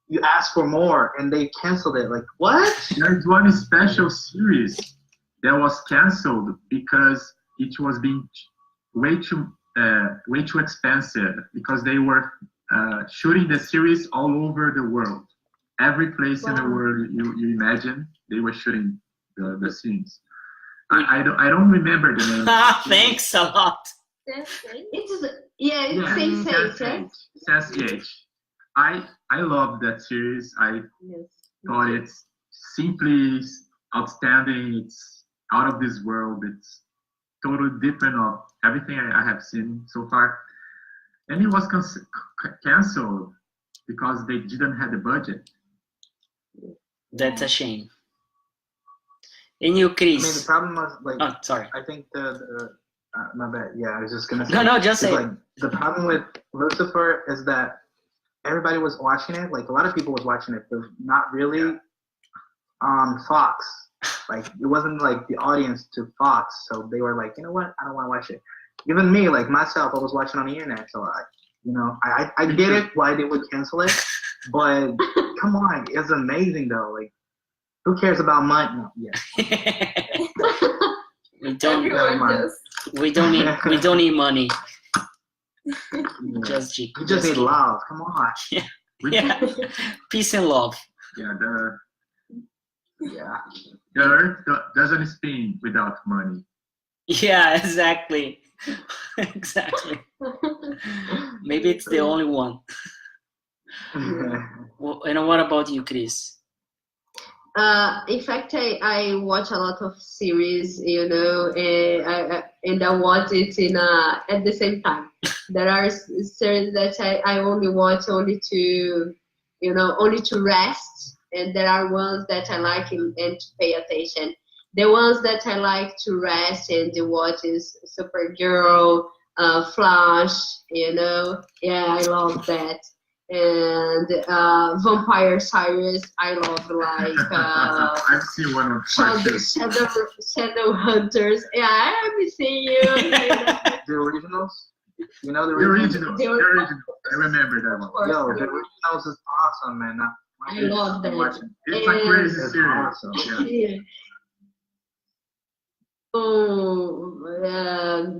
you ask for more, and they canceled it. Like what? There's one special series that was canceled because it was being way too expensive because they were shooting the series all over the world. Every place in the world you imagine, they were shooting the scenes. I don't remember the name. Thanks a lot. It's Sense8. I love that series. I thought it's simply outstanding. It's out of this world. It's totally different of everything I have seen so far. And it was canceled because they didn't have the budget. That's a shame. And you, Chris? I mean, the problem was like. Oh, sorry. I think my bad. Yeah, I was just gonna say. No, just say. Like, the problem with Lucifer is that everybody was watching it. Like a lot of people was watching it, but not really on Fox. Like it wasn't like the audience to Fox, so they were like, you know what, I don't want to watch it. Even me, like myself, I was watching on the internet, so I get it why they would cancel it, but come on, it's amazing though. Like, who cares about money? No, yeah. we don't need money. Just you just need love. Come on. Yeah. Peace and love. Yeah, the earth doesn't spin without money. Yeah, exactly. Exactly. Maybe it's the only one. Well, and what about you, Chris? In fact, I watch a lot of series, and I watch it at the same time. There are series that I only watch only to rest, and there are ones that I like and to pay attention. The ones that I like to rest and to watch is Supergirl, Flash, Yeah, I love that. And Vampire Series, I love I've seen one of Shadow Hunters. Yeah, I'm seeing you. The originals? You know the originals? The original. I remember that one. Yo, the originals is awesome, man. I love that. It's my crazy series. Awesome. Yeah.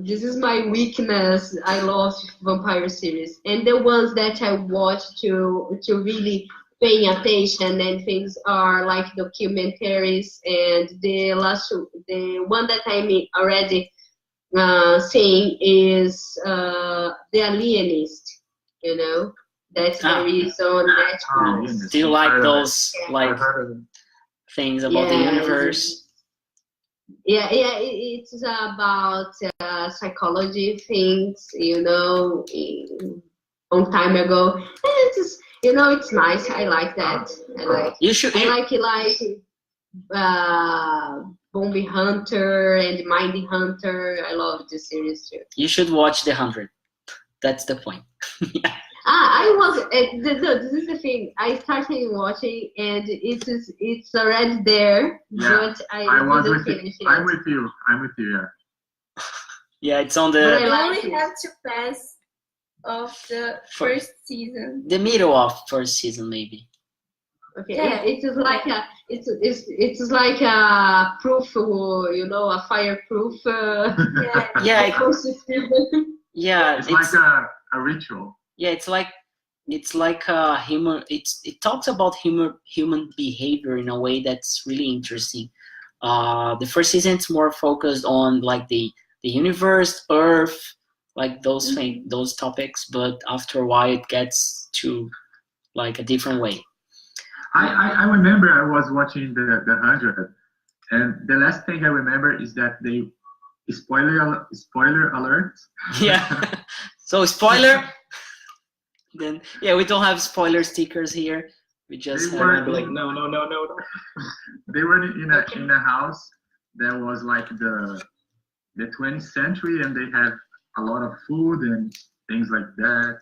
This is my weakness. I love vampire series, and the ones that I watch to really paying attention and things are like documentaries. And the one that I'm already seeing is The Alienist. That's there is on Netflix. Do you like those things about the universe? Yeah, it's about psychology things, long time ago. And it's nice. I like that. I like Bounty Hunter and Mind Hunter. I love this series too. You should watch The 100. That's the point. Yeah. This is the thing. I started watching, and it's already there, but I didn't finish it. I'm with you. Yeah. Yeah, it's on the. I only have to pass of the first season. The middle of first season, maybe. Okay. Yeah, it is like it's like a proof, a fireproof. Yeah. Yeah. It's like a ritual. Yeah, it's like a human. It talks about human behavior in a way that's really interesting. The first season it's more focused on like the universe, Earth, like those things, those topics. But after a while, it gets to like a different way. I remember I was watching the 100, and the last thing I remember is that they spoiler alert. Yeah. So spoiler. Then we don't have spoiler stickers here. We just have like no. They were in a house that was like the 20th century, and they had a lot of food and things like that.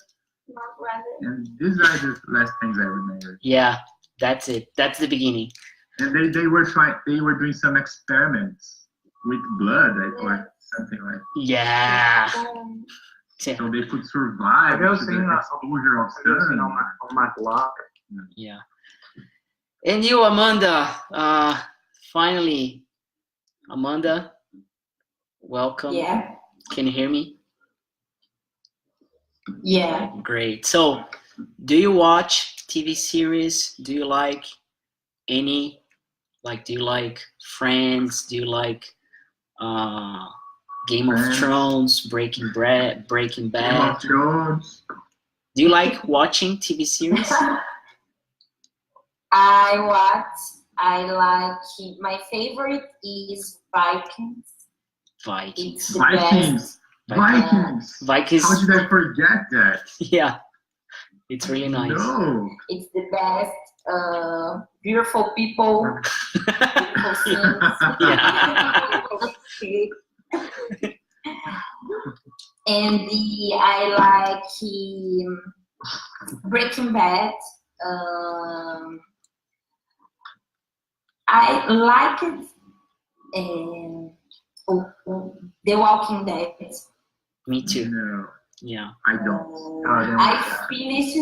And these are the last things I remember. Yeah, that's it. That's the beginning. And they were doing some experiments with blood, or something like. Yeah. So they could survive the exposure of sun. On my blog. Yeah. And you, Amanda, finally, Amanda, welcome. Yeah. Can you hear me? Yeah. Great. So, do you watch TV series? Do you like any? Like, do you like Friends? Do you like Game of Thrones, Breaking Bad? Game of Thrones. Do you like watching TV series? I like, my favorite is Vikings. Vikings. It's the Vikings. Vikings. Vikings. How did I forget that? Yeah, it's really nice. No. It's the best. Beautiful people. Beautiful scenes. Yeah. And I like Breaking Bad. I like it. The Walking Dead. Me too. No, Yeah. I don't. I finished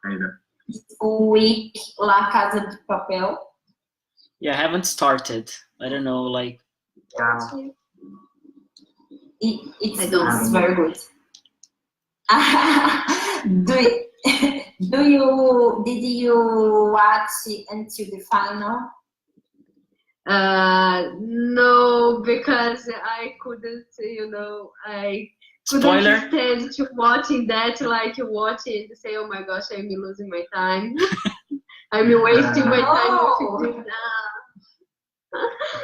I don't. this week La Casa de Papel. Yeah, I haven't started. I don't know, like, It's don't very good. Did you watch until the final? No, because I couldn't, I couldn't spoiler? stand to watching that, like watching and say, oh my gosh, I'm losing my time. I'm wasting my time watching this.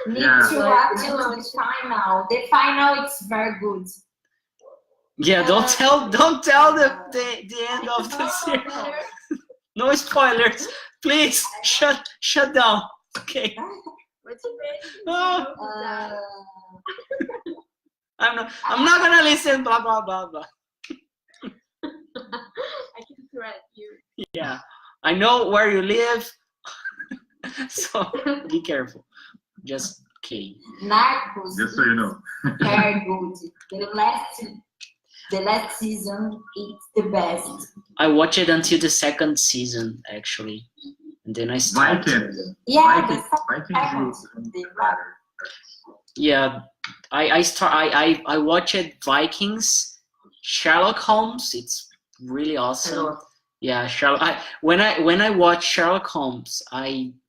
Need Yeah. to watch the final. The final is very good. Yeah, don't tell the end of the series. No spoilers. Please shut down. Okay. Oh, I'm not gonna listen. Blah blah blah blah. I can threat you. Yeah, I know where you live, so be careful. Just kidding. Narcos Just so you know. very good. The last season it's the best. I watched it until the second season actually, and then I stopped. Vikings. Yeah, Vikings. the better. Yeah, I watched Vikings, Sherlock Holmes. It's really awesome. Yeah, Sherlock. When I watched Sherlock Holmes,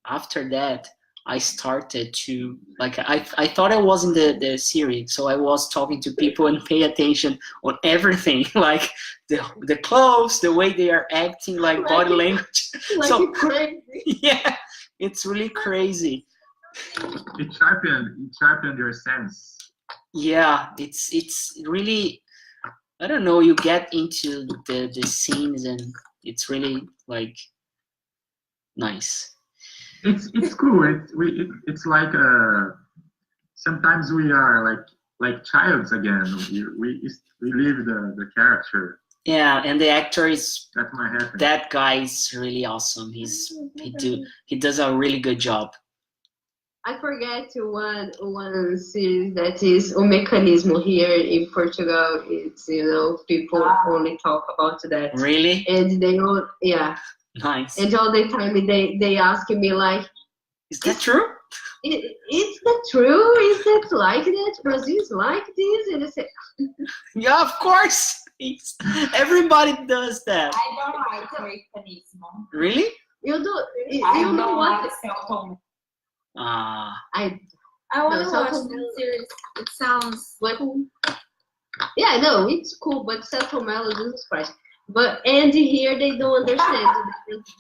after that I started to like I thought I was in the series, so I was talking to people and pay attention on everything, like the clothes, the way they are acting, like body language. Like So crazy. yeah, it's really crazy. It sharpened your sense. Yeah, it's really, I don't know, you get into the scenes and it's really like nice. It's cool. It's like sometimes we are like childs again. We live the character. Yeah, and the actor is, That might happen. that guy is really awesome. He does a really good job. I forget one series that is O Mecanismo here in Portugal. It's people only talk about that, Really and they all nice. and all the time they ask me like, Is that true? is that true? Is that like that? Brazil is like this? And I say, Yeah, of course. Everybody does that. I don't like Mecanismo. Really? you do I you don't know what? like Celton. Ah, I want to watch watch the series. It sounds cool. Yeah, no, it's cool, but Celton Mello, Jesus Christ. But and here they don't understand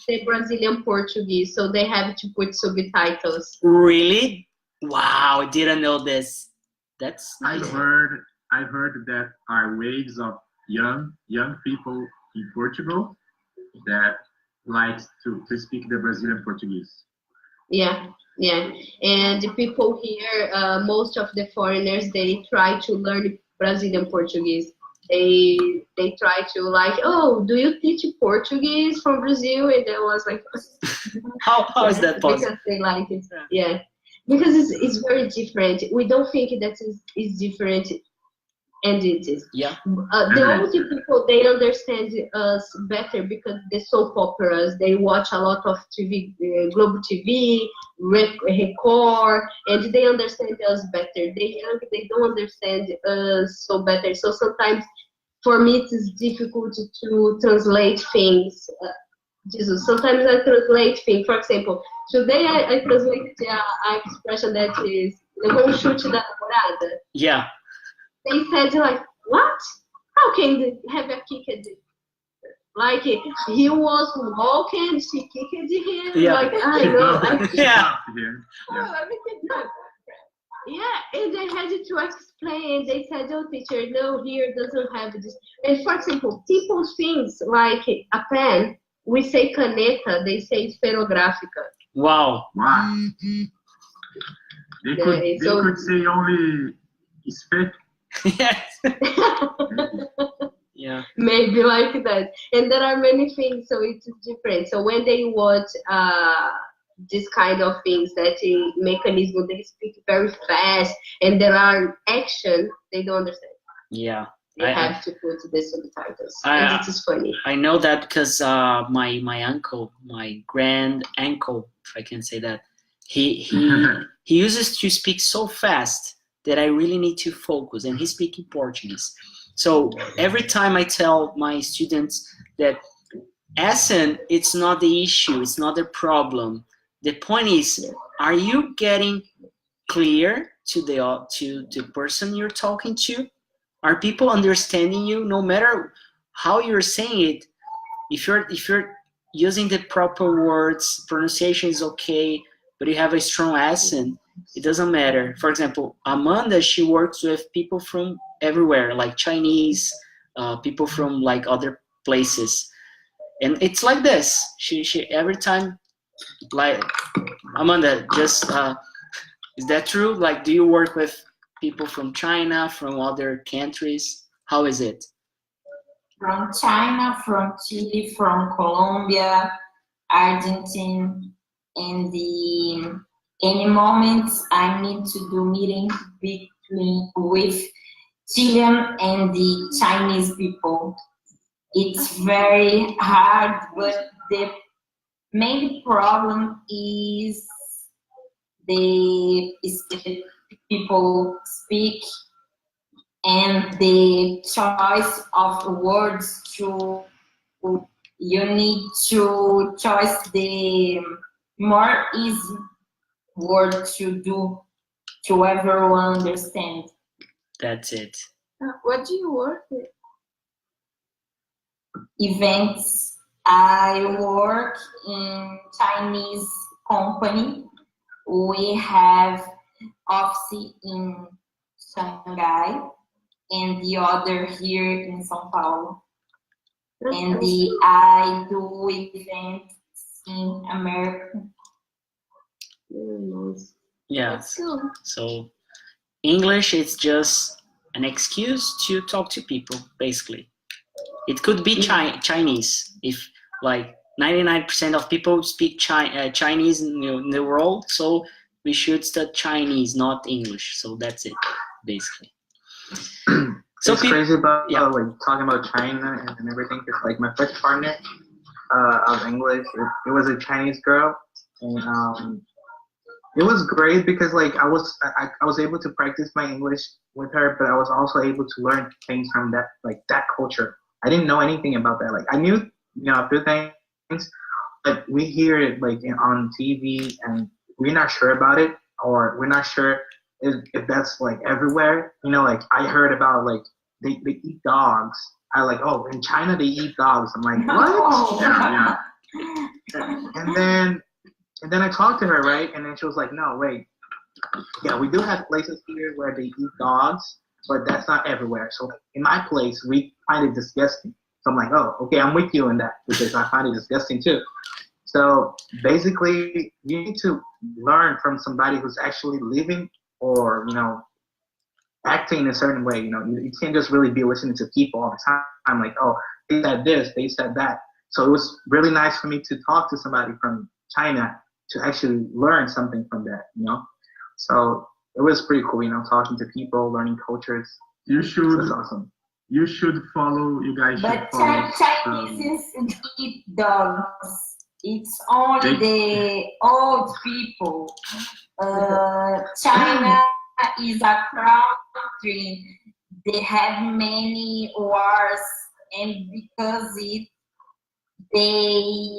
the Brazilian Portuguese, so they have to put subtitles. really? Wow, I didn't know this. That's I've heard that are waves of young people in Portugal that likes to speak the Brazilian Portuguese. Yeah. And the people here, most of the foreigners, they try to learn Brazilian Portuguese. They try to like, oh, do you teach Portuguese from Brazil? And I was like, how is that possible? Because they like it. Yeah, because it's very different. We don't think that is different, and it is. Yeah. The old people, they understand us better because the soap operas, they watch a lot of TV, Globo TV, Record, and they understand us better. The young, they don't understand us so better. So sometimes, for me, it is difficult to translate things. Sometimes I translate things. For example, today I translated an expression that is "levou chute da namorada." Yeah. They said like, what? How can they have a kick at it? Like he was walking, she kicked him. Yeah. Like I know. Yeah. Yeah, and they had to explain. They said, "Oh, teacher, no, here doesn't have this." And for example, simple things like a pen, we say caneta, they say esferográfica. Wow. Wow. They could say only spec. Yes. Yeah. Maybe like that. And there are many things, so it's different. So when they watch this kind of things, that in mechanism, they speak very fast, and there are action, they don't understand. Yeah. They have to put the subtitles. And it is funny. I know that because my uncle, my grand uncle, if I can say that, he uses to speak so fast that I really need to focus, and he's speaking Portuguese. So every time I tell my students that accent, it's not the issue, it's not the problem. The point is, are you getting clear to the person you're talking to? Are people understanding you? No matter how you're saying it, if you're using the proper words, pronunciation is okay, but you have a strong accent, it doesn't matter. For example, Amanda, she works with people from everywhere, like Chinese, people from like other places, and it's like this. She every time, like, Amanda, just is that true? Like, do you work with people from China, from other countries? How is it? From China, from Chile, from Colombia, Argentina, and any moment I need to do meeting with Chilean and the Chinese people. It's very hard, but the main problem is the people speak and the choice of words you need to choose the more easy word to do to everyone understand. That's it. What do you work with? Events. I work in Chinese company. We have office in Shanghai and the other here in São Paulo. And I do events in America. Yeah. So English is just an excuse to talk to people, basically. It could be Chinese, if like 99% of people speak Chinese in the world, so we should study Chinese, not English. So that's it, basically. So it's crazy about like talking about China and everything. It's like my first partner of English. It was a Chinese girl, and it was great because like I was able to practice my English with her, but I was also able to learn things from that culture. I didn't know anything about that. Like I knew a few things, but we hear it like on TV, and we're not sure about it, or we're not sure if that's like everywhere. Like I heard about like they eat dogs. I like, oh, in China they eat dogs. I'm like, what? Yeah. And then I talked to her, right? And then she was like, no, wait. Yeah, we do have places here where they eat dogs, but that's not everywhere. So in my place, we find it disgusting. So I'm like, oh, okay, I'm with you in that because I find it disgusting too. So basically, you need to learn from somebody who's actually living or, acting in a certain way. You can't just really be listening to people all the time. I'm like, oh, they said this, they said that. So it was really nice for me to talk to somebody from China to actually learn something from that, So it was pretty cool, talking to people, learning cultures. You should. That's awesome. You should follow. You guys should But follow. Chinese eat dogs. It's only the old people. China is a country. They have many wars, and because they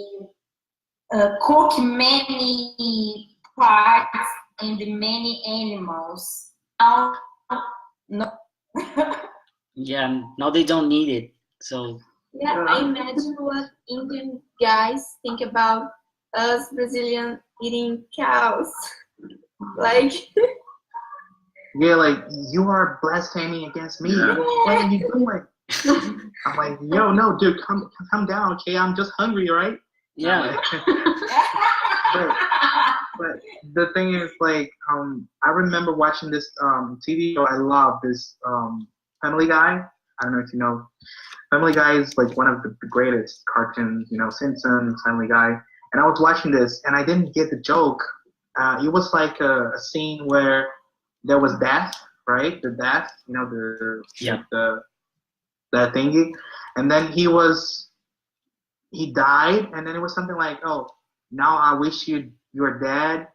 cook many parts and many animals. No. Yeah, now they don't need it. So Yeah, I imagine what Indian guys think about us Brazilian eating cows. Like, yeah, like, you are blaspheming against me. Yeah. What are you doing? I'm like, yo, no, dude, come down, okay? I'm just hungry, right? Yeah. But the thing is, like, I remember watching this TV show I love, this Family Guy. I don't know if you know. Family Guy is like one of the greatest cartoons, you know, Simpsons, Family Guy. And I was watching this, and I didn't get the joke. It was like a scene where there was death, right? The death, you know, that thingy. And then he died, and then it was something like, oh, now I wish you were dead.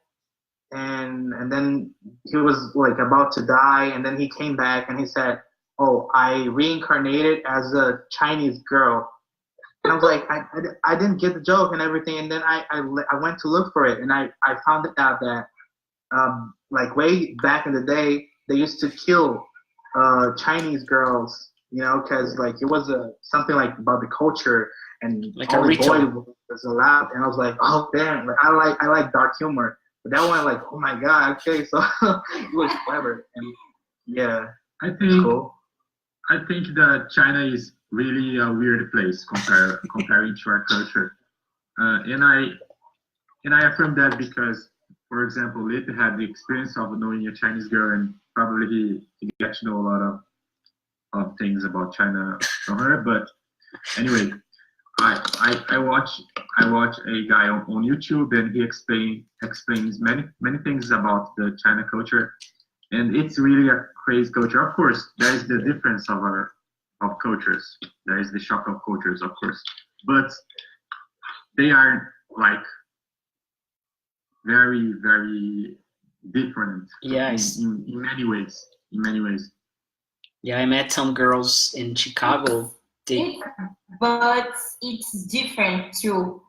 And then he was like about to die, and then he came back and he said, oh, I reincarnated as a Chinese girl. And I was like, I didn't get the joke and everything. And then I went to look for it, and I found out that like way back in the day, they used to kill Chinese girls, you know, because like it was something like about the culture, and like only a ritual. boy was allowed. And I was like, oh damn, like I like dark humor, but that one, like, oh my god, okay, so it was clever. And yeah, I it's think cool. I think that China is really a weird place comparing to our culture, and I affirm that because, for example, Lip had the experience of knowing a Chinese girl, and probably he got to know a lot of things about China from her. But anyway, I watch a guy on YouTube, and he explains many things about the China culture, and it's really a crazy culture. Of course, there is the difference of cultures. There is the shock of cultures, of course, but they are like very, very different. Yes. In many ways. In many ways. Yeah, I met some girls in Chicago. But it's different too.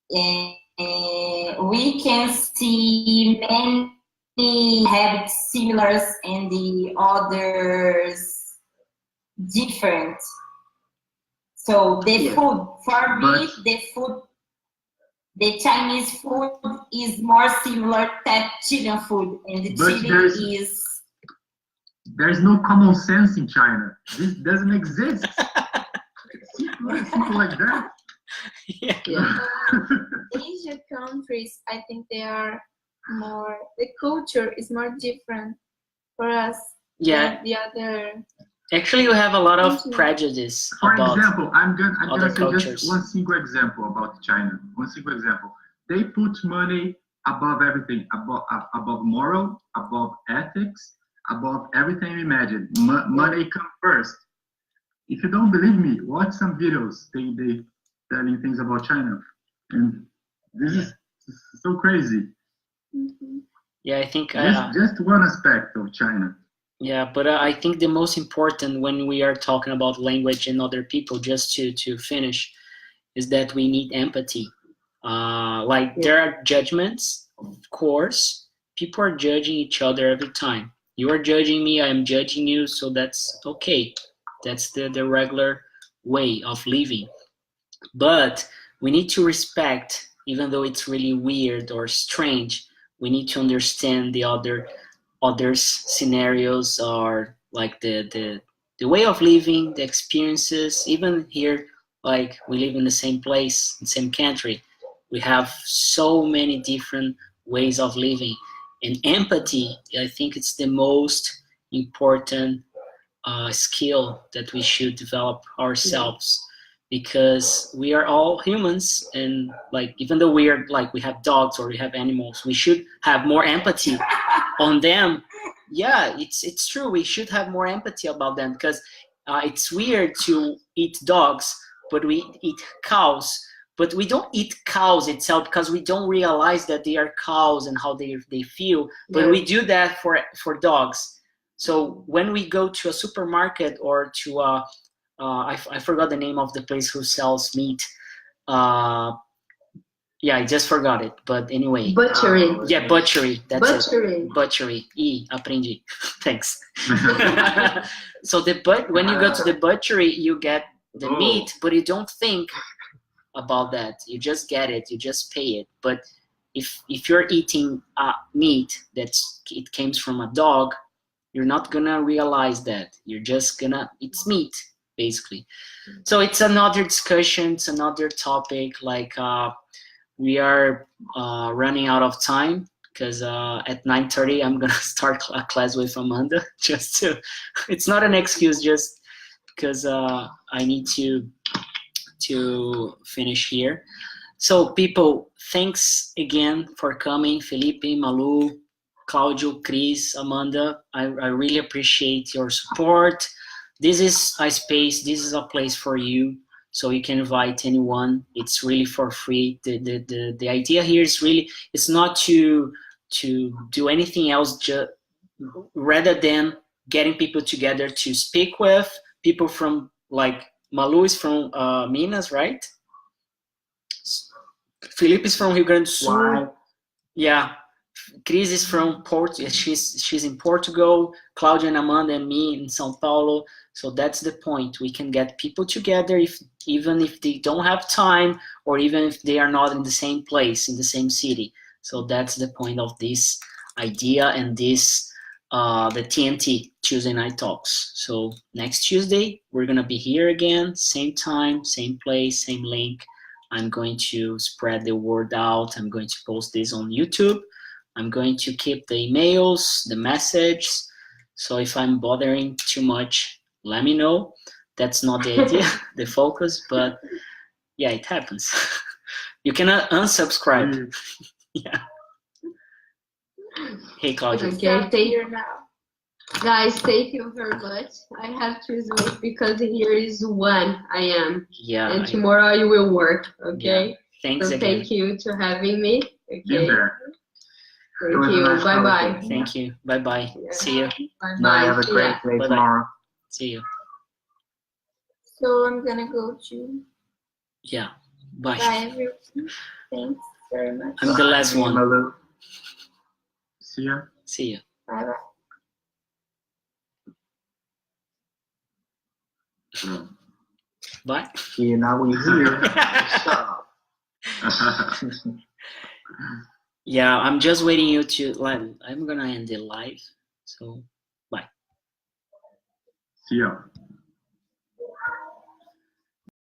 We can see many habits similar and the others different. So the food, for me, the Chinese food is more similar to Chilean food, and the Chile is. There's no common sense in China. This doesn't exist. It's simple like that. Yeah. Asian countries, I think they are more, the culture is more different for us than the other. Actually, you have a lot of prejudice For about example, I'm gonna say cultures. just one single example about China. One single example. They put money above everything, above moral, above ethics, above everything you imagine. Money comes first. If you don't believe me, watch some videos. They telling things about China, and this is so crazy. Yeah, I think just one aspect of China. Yeah, but I think the most important when we are talking about language and other people, just to finish, is that we need empathy. There are judgments, of course. People are judging each other every time. You are judging me, I am judging you, so that's okay. That's the regular way of living. But we need to respect, even though it's really weird or strange, we need to understand the others' scenarios, or like the way of living, the experiences. Even here, like we live in the same place, in the same country, we have so many different ways of living. And empathy, I think it's the most important skill that we should develop ourselves, because we are all humans, and like even though we have dogs or we have animals, we should have more empathy on them. Yeah, it's true. We should have more empathy about them, because it's weird to eat dogs, but we eat cows. But we don't eat cows itself because we don't realize that they are cows and how they feel. But we do that for dogs. So when we go to a supermarket or to I forgot the name of the place who sells meat. I just forgot it. But anyway. Butchery. Yeah, butchery. That's Butchery. it. Butchery. Aprendi. Thanks. So when you go to the butchery, you get the meat, but you don't think about that. You just get it. You just pay it. But if you're eating meat it comes from a dog, you're not gonna realize that. You're just gonna, it's meat, basically. So it's another discussion, it's another topic. Like we are running out of time because at 9:30 I'm gonna start a class with Amanda. Just to, it's not an excuse, just because I need to finish here. So people, thanks again for coming, Felipe, Malu, Claudio, Chris, Amanda. I really appreciate your support. This is a space, this is a place for you, so you can invite anyone. It's really for free. The idea here is really, it's not to do anything else, just rather than getting people together to speak with people from, like Malu is from Minas, right? Phillipe is from Rio Grande do Sul. Wow. Yeah. Cris is from Portugal. She's in Portugal. Claudia and Amanda and me in São Paulo. So that's the point. We can get people together, even if they don't have time, or even if they are not in the same place, in the same city. So that's the point of this idea and this the TNT Tuesday Night Talks. So next Tuesday we're gonna be here again, same time, same place, same link. I'm going to spread the word out. I'm going to post this on YouTube. I'm going to keep the emails, the message. So if I'm bothering too much, let me know. That's not the idea, the focus, but yeah, it happens. You cannot unsubscribe. Yeah. Hey, Claudia. Okay, thank you now. Guys, thank you very much. I have to sleep because here is 1 a.m. Yeah. And tomorrow I will work, okay? Yeah. Thanks so again. Thank you to having me. Okay. There. Thank you. Bye-bye. Thank you. Bye-bye. Yeah. See you. Bye. Have a great day Bye-bye. tomorrow. See you. So I'm gonna go to Yeah. Bye. bye everyone. Thanks very much. I'm the last one. Malu. See ya. See you. Bye bye. Bye. Yeah, now we here. Shut up. Yeah, I'm just waiting you to, like, I'm gonna end the live. So, bye. See ya.